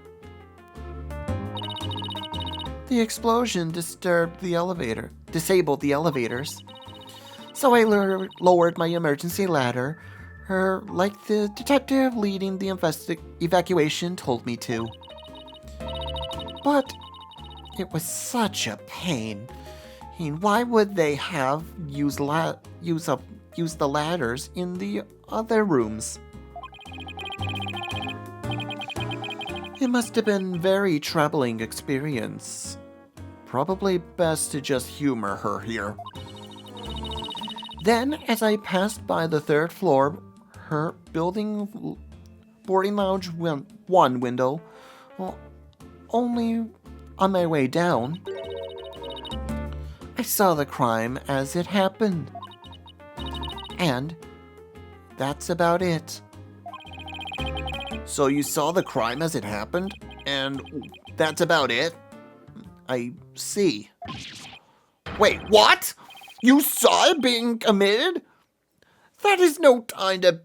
The explosion disabled the elevators. So I lowered my emergency ladder, like the detective leading the evacuation told me to. But it was such a pain. Why would they have used the ladders in the other rooms? It must have been a very troubling experience. Probably best to just humor her here. Then, as I passed by the third floor, her boarding lounge one window, only on my way down, I saw the crime as it happened. And that's about it. So you saw the crime as it happened, and that's about it? I see. Wait, what? You saw it being committed? That is no time to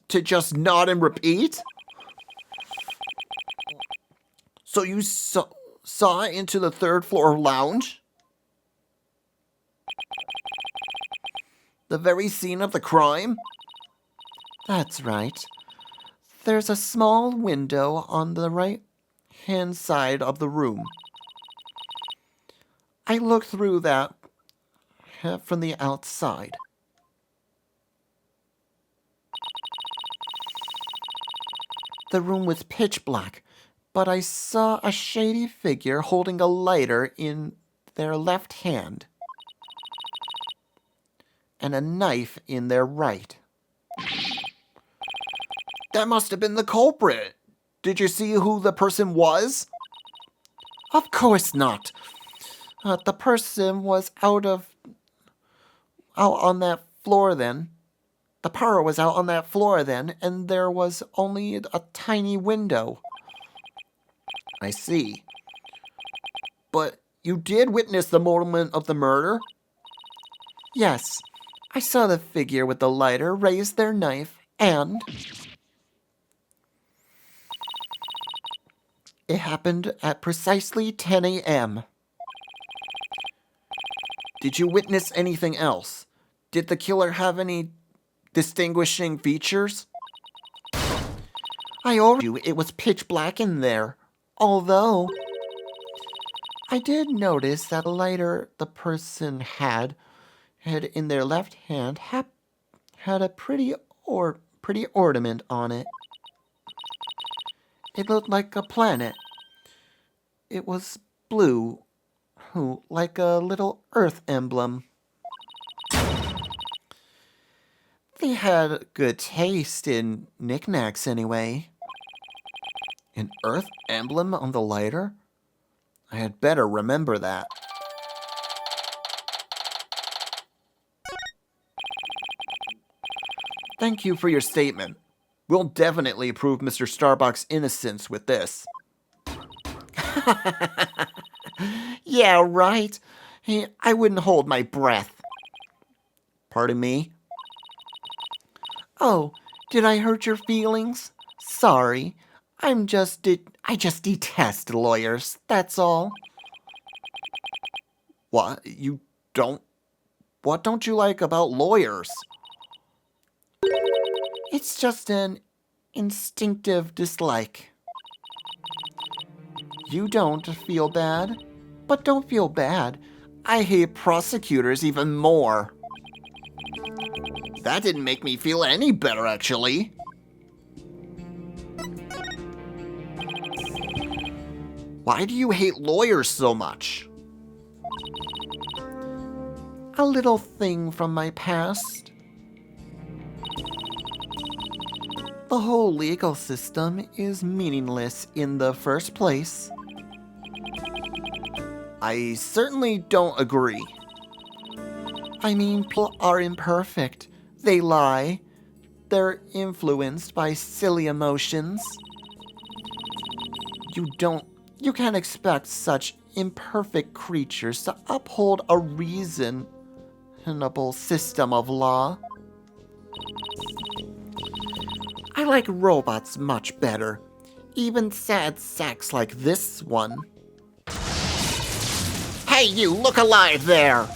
to just nod and repeat. So you saw into the third floor lounge? The very scene of the crime? That's right. There's a small window on the right-hand side of the room. I looked through that from the outside. The room was pitch black, but I saw a shady figure holding a lighter in their left hand and a knife in their right. That must have been the culprit. Did you see who the person was? Of course not. The person was out on that floor then. The power was out on that floor then, and there was only a tiny window. I see. But you did witness the moment of the murder? Yes, I saw the figure with the lighter raise their knife, and it happened at precisely 10 a.m. Did you witness anything else? Did the killer have any distinguishing features? I told you it was pitch black in there, although I did notice that the lighter the person had in their left hand had a pretty ornament on it. It looked like a planet. It was blue, like a little Earth emblem. They had good taste in knickknacks anyway. An Earth emblem on the lighter? I had better remember that. Thank you for your statement. We'll definitely prove Mr. Starbuck's innocence with this. Yeah, right. I wouldn't hold my breath. Pardon me? Oh, did I hurt your feelings? Sorry. I just detest lawyers, that's all. What don't you like about lawyers? It's just an instinctive dislike. You don't feel bad? But don't feel bad. I hate prosecutors even more. That didn't make me feel any better, actually. Why do you hate lawyers so much? A little thing from my past. The whole legal system is meaningless in the first place. I certainly don't agree. I mean, people are imperfect. They lie. They're influenced by silly emotions. You can't expect such imperfect creatures to uphold a reasonable system of law. I like robots much better. Even sad sacks like this one. Hey, you, look alive there!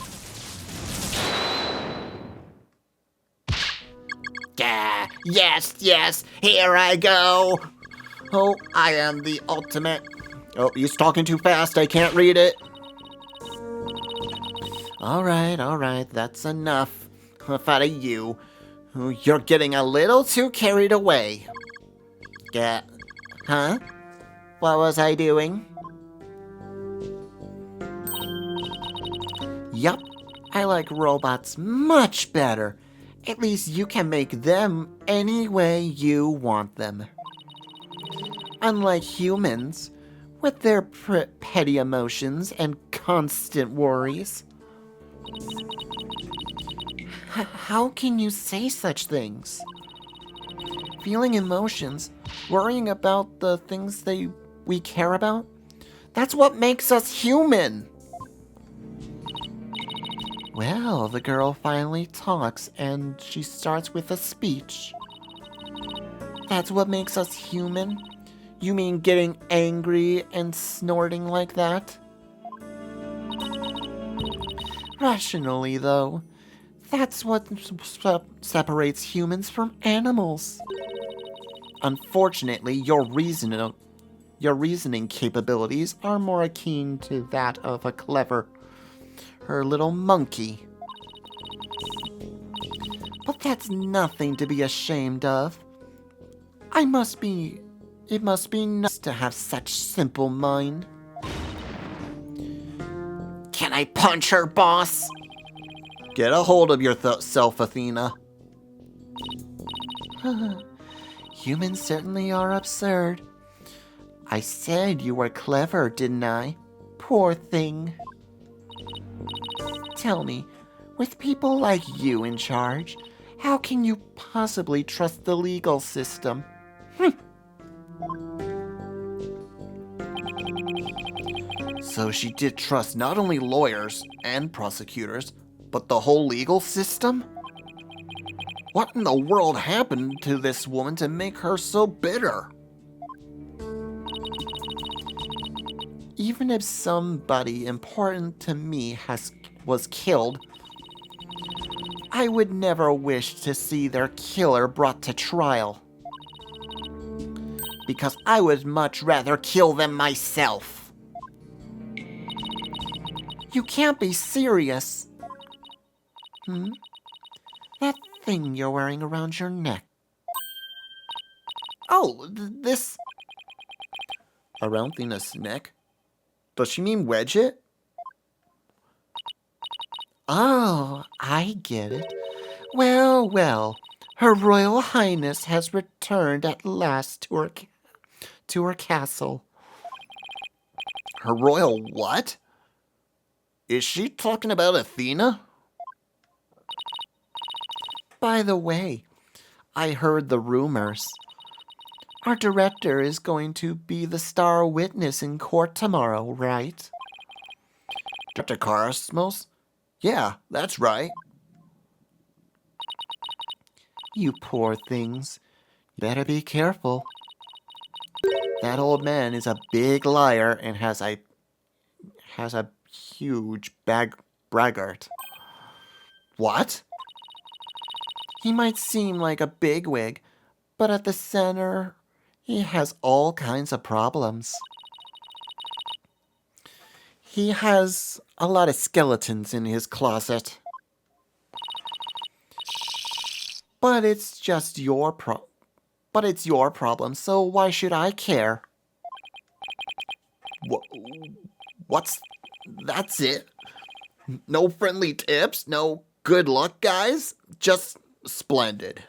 Yes, here I go. Oh, I am the ultimate. Oh, he's talking too fast. I can't read it. All right, that's enough. Out of you. You're getting a little too carried away. Yeah. Huh? What was I doing? Yup, I like robots much better. At least you can make them any way you want them. Unlike humans, with their petty emotions and constant worries. How can you say such things? Feeling emotions, worrying about the things we care about, that's what makes us human. Well, the girl finally talks and she starts with a speech. That's what makes us human? You mean getting angry and snorting like that? Rationally, though, that's what separates humans from animals. Unfortunately, your reasoning capabilities are more akin to that of a clever, her little monkey. But that's nothing to be ashamed of. It must be nice to have such simple mind. Can I punch her, boss? Get a hold of yourself, Athena. Humans certainly are absurd. I said you were clever, didn't I? Poor thing. Tell me, with people like you in charge, how can you possibly trust the legal system? So she did trust not only lawyers and prosecutors, but the whole legal system? What in the world happened to this woman to make her so bitter? Even if somebody important to me was killed, I would never wish to see their killer brought to trial. Because I would much rather kill them myself. You can't be serious. That thing you're wearing around your neck. Oh, this... Around Athena's neck? Does she mean wedge it? Oh, I get it. Well, Her Royal Highness has returned at last to her castle. Her royal what? Is she talking about Athena? By the way, I heard the rumors. Our director is going to be the star witness in court tomorrow, right? Dr. Cosmos? Yeah, that's right. You poor things. You better be careful. That old man is a big liar and has a huge braggart. What? He might seem like a bigwig, but at the center, he has all kinds of problems. He has a lot of skeletons in his closet. But it's just your problem, so why should I care? That's it? No friendly tips? No good luck, guys? Just splendid.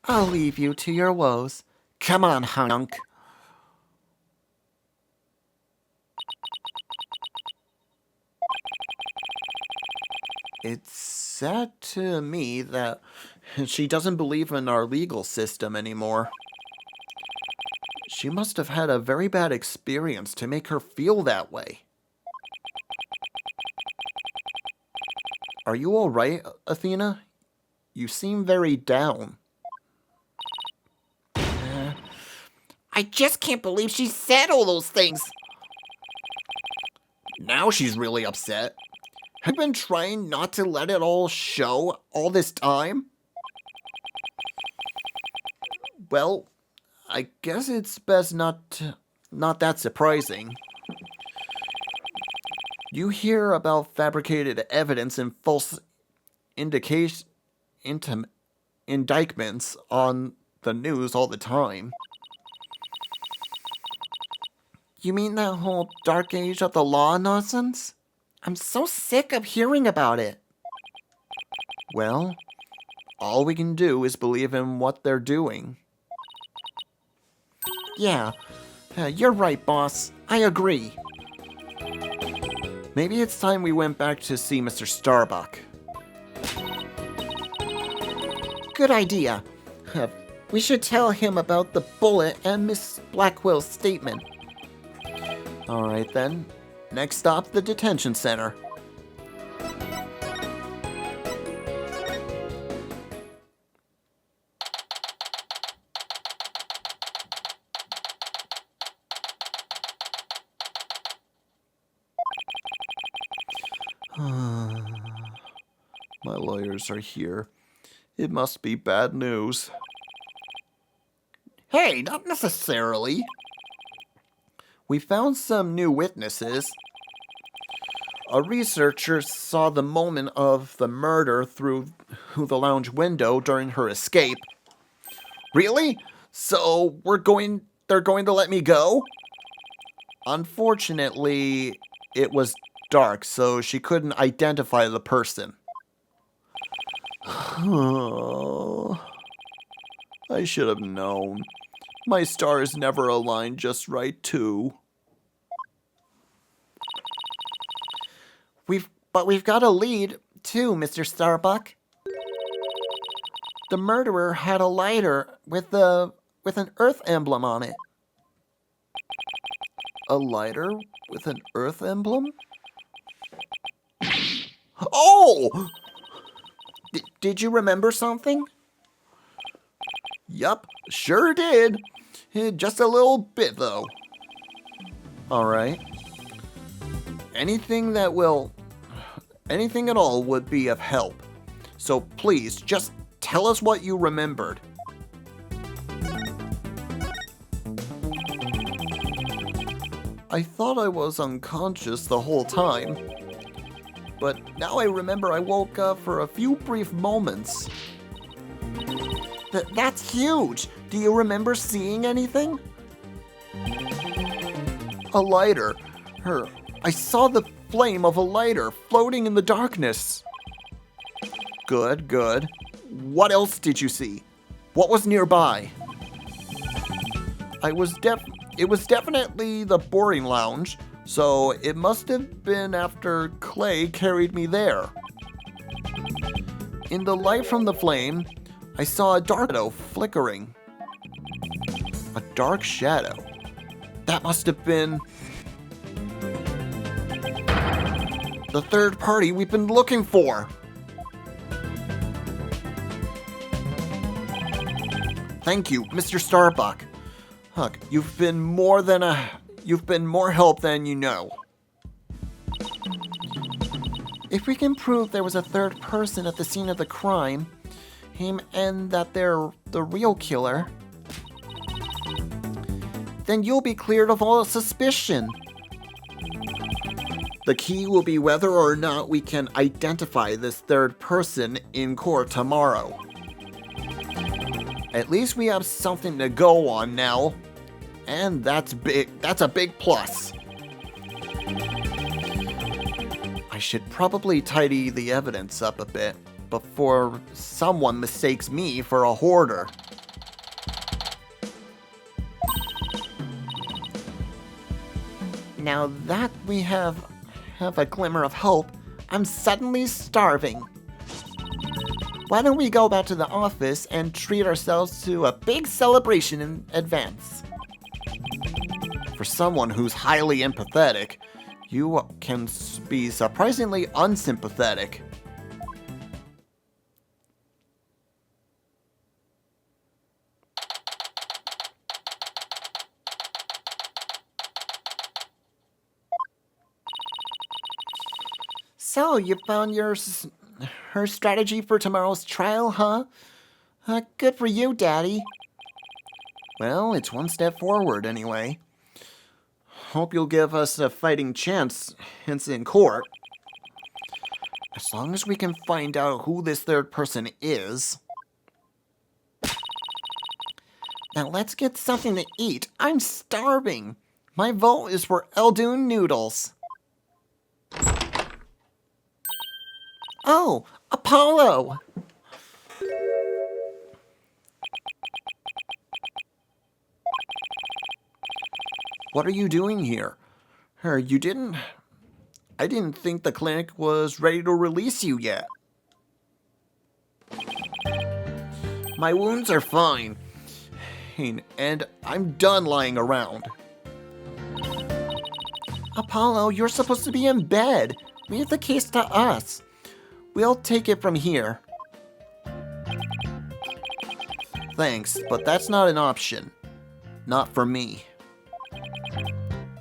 I'll leave you to your woes. Come on, hunk. It's sad to me that she doesn't believe in our legal system anymore. She must have had a very bad experience to make her feel that way. Are you all right, Athena? You seem very down. I just can't believe she said all those things. Now she's really upset. Have you been trying not to let it all show all this time? Well, I guess it's best not that surprising. You hear about fabricated evidence and false indication, indictments on the news all the time. You mean that whole dark age of the law nonsense? I'm so sick of hearing about it. Well, all we can do is believe in what they're doing. Yeah, you're right, boss. I agree. Maybe it's time we went back to see Mr. Starbuck. Good idea. We should tell him about the bullet and Miss Blackwell's statement. Alright then. Next stop, the detention center. My lawyers are here. It must be bad news. Hey, not necessarily. We found some new witnesses. A researcher saw the moment of the murder through the lounge window during her escape. Really? So they're going to let me go? Unfortunately, it was dark, so she couldn't identify the person. I should have known. My stars never align just right, too. We've got a lead, too, Mr. Starbuck. The murderer had a lighter with an Earth emblem on it. A lighter with an Earth emblem? Oh! Did you remember something? Yup, sure did. Just a little bit, though. Alright. Anything at all would be of help. So please, just tell us what you remembered. I thought I was unconscious the whole time. But now I remember I woke up for a few brief moments. That's huge! Do you remember seeing anything? A lighter. I saw the flame of a lighter floating in the darkness. Good, good. What else did you see? What was nearby? It was definitely the boarding lounge, so it must have been after Clay carried me there. In the light from the flame, I saw a dark shadow flickering. A dark shadow? That must have been the third party we've been looking for. Thank you, Mr. Starbuck. Huck, you've been more help than you know. If we can prove there was a third person at the scene of the crime, and that they're the real killer, then you'll be cleared of all suspicion. The key will be whether or not we can identify this third person in court tomorrow. At least we have something to go on now, and that's a big plus. I should probably tidy the evidence up a bit before someone mistakes me for a hoarder. Now that we have a glimmer of hope, I'm suddenly starving. Why don't we go back to the office and treat ourselves to a big celebration in advance? For someone who's highly empathetic, you can be surprisingly unsympathetic. So, you found her strategy for tomorrow's trial, huh? Good for you, Daddy. Well, it's one step forward anyway. hope you'll give us a fighting chance, hence in court. As long as we can find out who this third person is. Now let's get something to eat. I'm starving. My vote is for Eldoon noodles. Oh, Apollo! What are you doing here? I didn't think the clinic was ready to release you yet. My wounds are fine. And I'm done lying around. Apollo, you're supposed to be in bed. Leave the case to us. We'll take it from here. Thanks, but that's not an option. Not for me.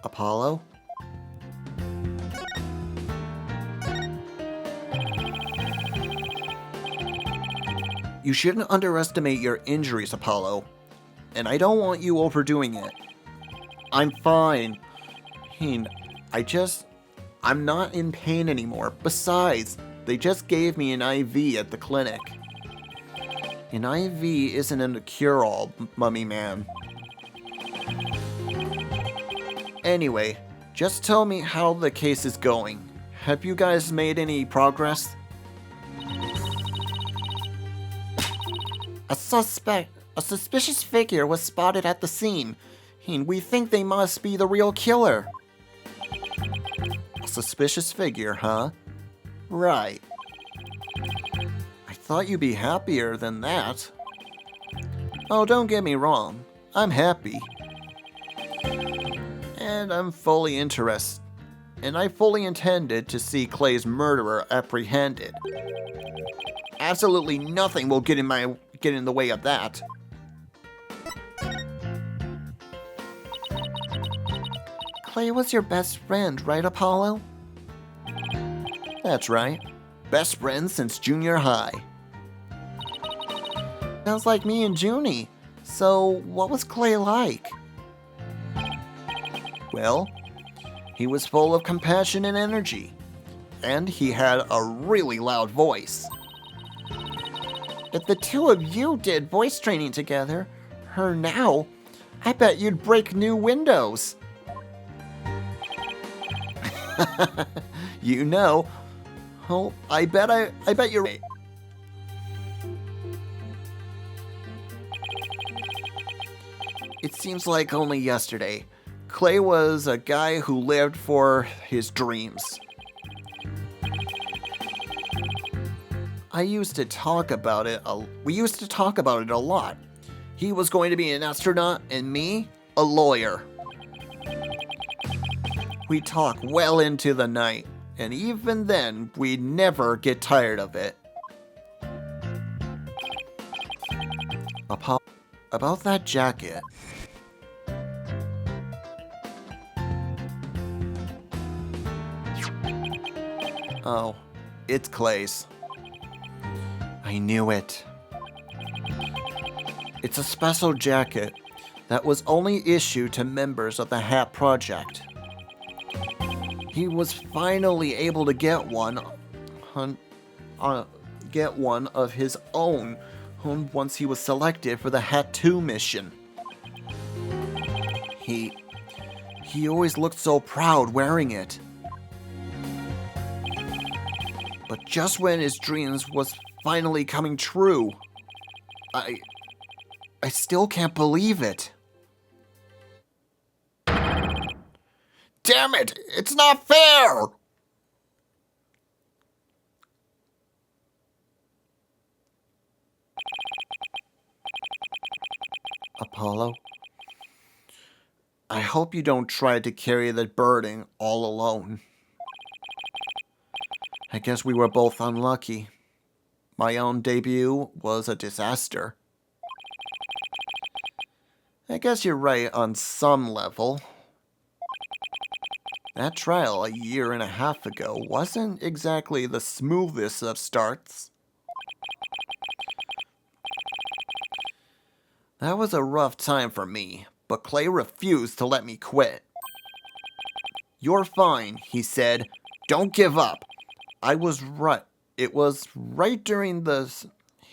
Apollo? You shouldn't underestimate your injuries, Apollo. And I don't want you overdoing it. I'm fine. I'm not in pain anymore. Besides, they just gave me an IV at the clinic. An IV isn't a cure-all, Mummy Man. Anyway, just tell me how the case is going. Have you guys made any progress? A suspicious figure was spotted at the scene. We think they must be the real killer. A suspicious figure, huh? Right. I thought you'd be happier than that. Oh, don't get me wrong. I'm happy. And I'm fully interested. And I fully intended to see Clay's murderer apprehended. Absolutely nothing will get in the way of that. Clay was your best friend, right, Apollo? That's right. Best friends since junior high. Sounds like me and Junie. So, what was Clay like? Well, he was full of compassion and energy. And he had a really loud voice. If the two of you did voice training together, now, I bet you'd break new windows. You know. Oh, I bet you're right. It seems like only yesterday, Clay was a guy who lived for his dreams. We used to talk about it a lot. He was going to be an astronaut and me, a lawyer. We talk well into the night, and even then, we'd never get tired of it. About that jacket. Oh, it's Clay's. I knew it. It's a special jacket that was only issued to members of the Hat Project. He was finally able to get one of his own once he was selected for the Hat 2 mission. He always looked so proud wearing it. But just when his dreams was finally coming true, I still can't believe it. Damn it! It's not fair! Apollo, I hope you don't try to carry the burden all alone. I guess we were both unlucky. My own debut was a disaster. I guess you're right on some level. That trial a year and a half ago wasn't exactly the smoothest of starts. That was a rough time for me, but Clay refused to let me quit. You're fine, he said. Don't give up. I was right. It was right during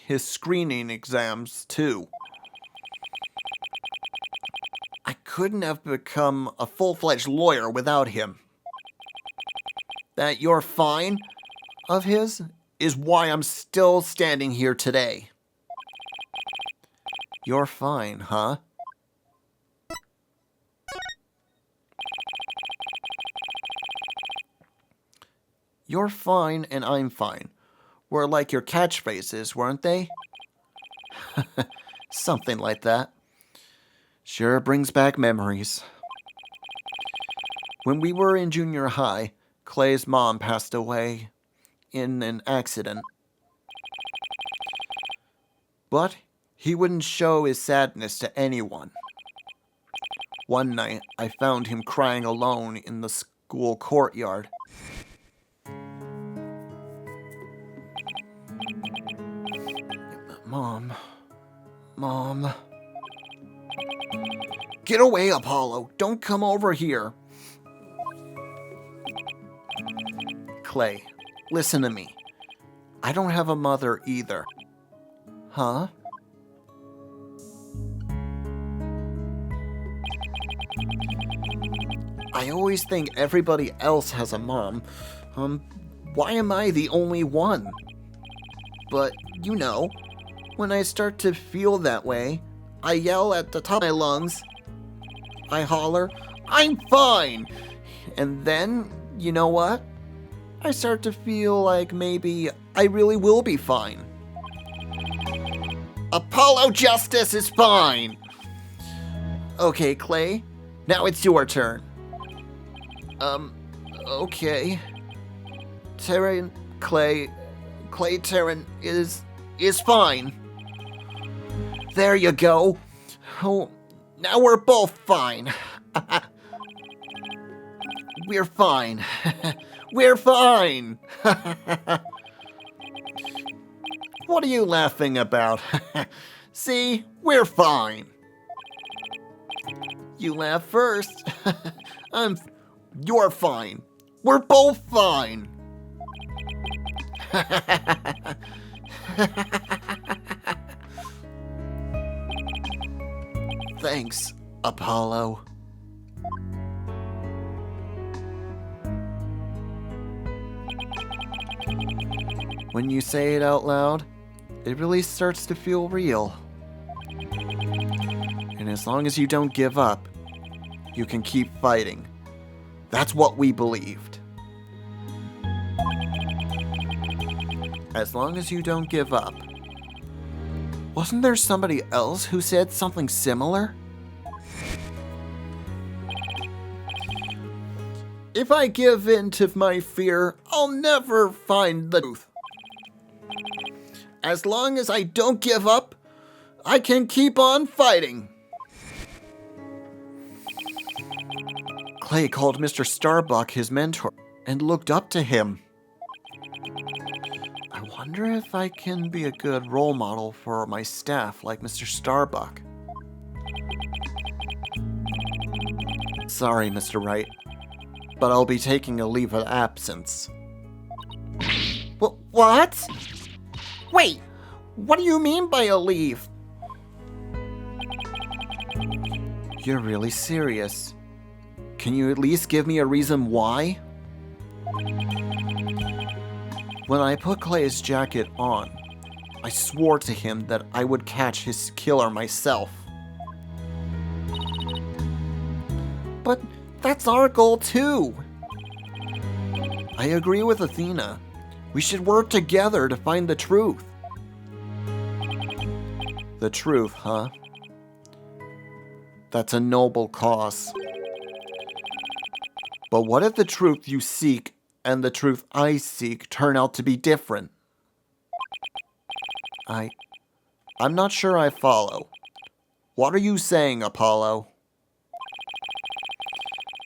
his screening exams, too. I couldn't have become a full-fledged lawyer without him. That "you're fine" of his is why I'm still standing here today. You're fine, huh? You're fine and I'm fine were like your catchphrases, weren't they? Something like that. Sure brings back memories. When we were in junior high, Clay's mom passed away in an accident. But he wouldn't show his sadness to anyone. One night, I found him crying alone in the school courtyard. Mom. Get away, Apollo. Don't come over here. Clay, listen to me. I don't have a mother either. Huh? I always think everybody else has a mom. Why am I the only one? But, when I start to feel that way, I yell at the top of my lungs. I holler, "I'm fine!" And then, you know what? I start to feel like maybe I really will be fine. Apollo Justice is fine! Okay, Clay, now it's your turn. Okay. Clay Terran is fine. There you go. Oh, now we're both fine. We're fine. We're fine. What are you laughing about? See, we're fine. You laugh first. You're fine. We're both fine. Thanks, Apollo. When you say it out loud, it really starts to feel real. And as long as you don't give up, you can keep fighting. That's what we believed. As long as you don't give up. Wasn't there somebody else who said something similar? If I give in to my fear, I'll never find the truth. As long as I don't give up, I can keep on fighting. Clay called Mr. Starbuck his mentor and looked up to him. I wonder if I can be a good role model for my staff like Mr. Starbuck. Sorry, Mr. Wright, but I'll be taking a leave of absence. What? Wait, what do you mean by a leave? You're really serious. Can you at least give me a reason why? When I put Clay's jacket on, I swore to him that I would catch his killer myself. But that's our goal too. I agree with Athena. We should work together to find the truth. The truth, huh? That's a noble cause. But what if the truth you seek and the truth I seek turn out to be different? I'm not sure I follow. What are you saying, Apollo?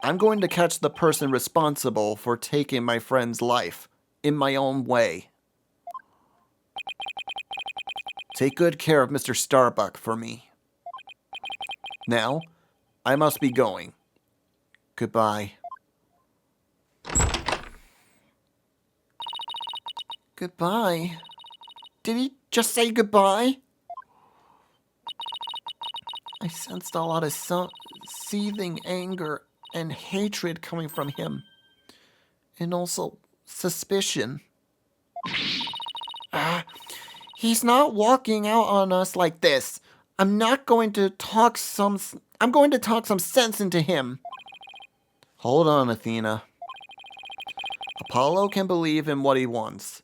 I'm going to catch the person responsible for taking my friend's life in my own way. Take good care of Mr. Starbuck for me. Now, I must be going. Goodbye. Goodbye. Did he just say goodbye? I sensed a lot of seething anger and hatred coming from him. And also suspicion. He's not walking out on us like this. I'm going to talk some sense into him. Hold on, Athena. Apollo can believe in what he wants,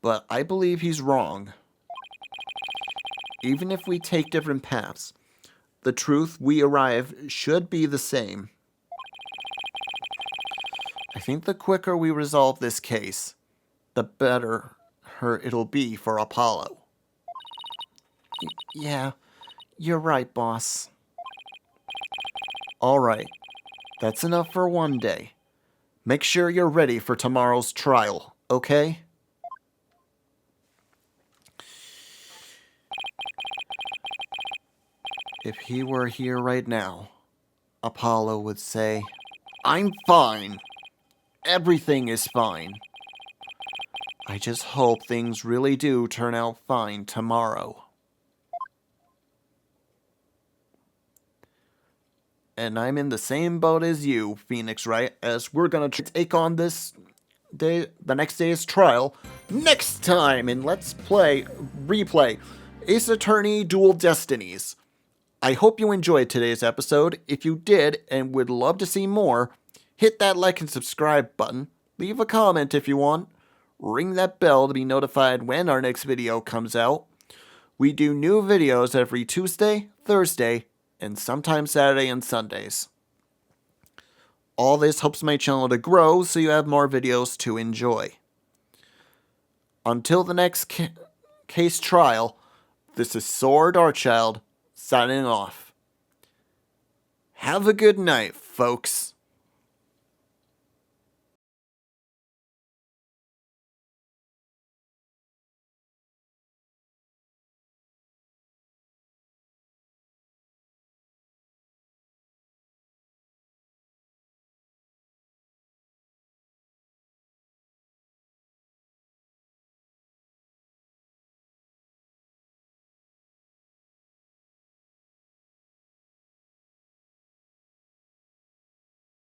but I believe he's wrong. Even if we take different paths, the truth we arrive should be the same. I think the quicker we resolve this case, the better it'll be for Apollo. Yeah, you're right, boss. All right, that's enough for one day. Make sure you're ready for tomorrow's trial, okay? If he were here right now, Apollo would say, I'm fine. Everything is fine. I just hope things really do turn out fine tomorrow. And I'm in the same boat as you, Phoenix Wright, as we're gonna take on the next day's trial next time in Let's Replay Ace Attorney Dual Destinies. I hope you enjoyed today's episode. If you did and would love to see more, hit that like and subscribe button. Leave a comment if you want. Ring that bell to be notified when our next video comes out. We do new videos every Tuesday, Thursday, and sometimes Saturday and Sundays. All this helps my channel to grow so you have more videos to enjoy. Until the next case trial, this is Sword Artchild signing off. Have a good night, folks.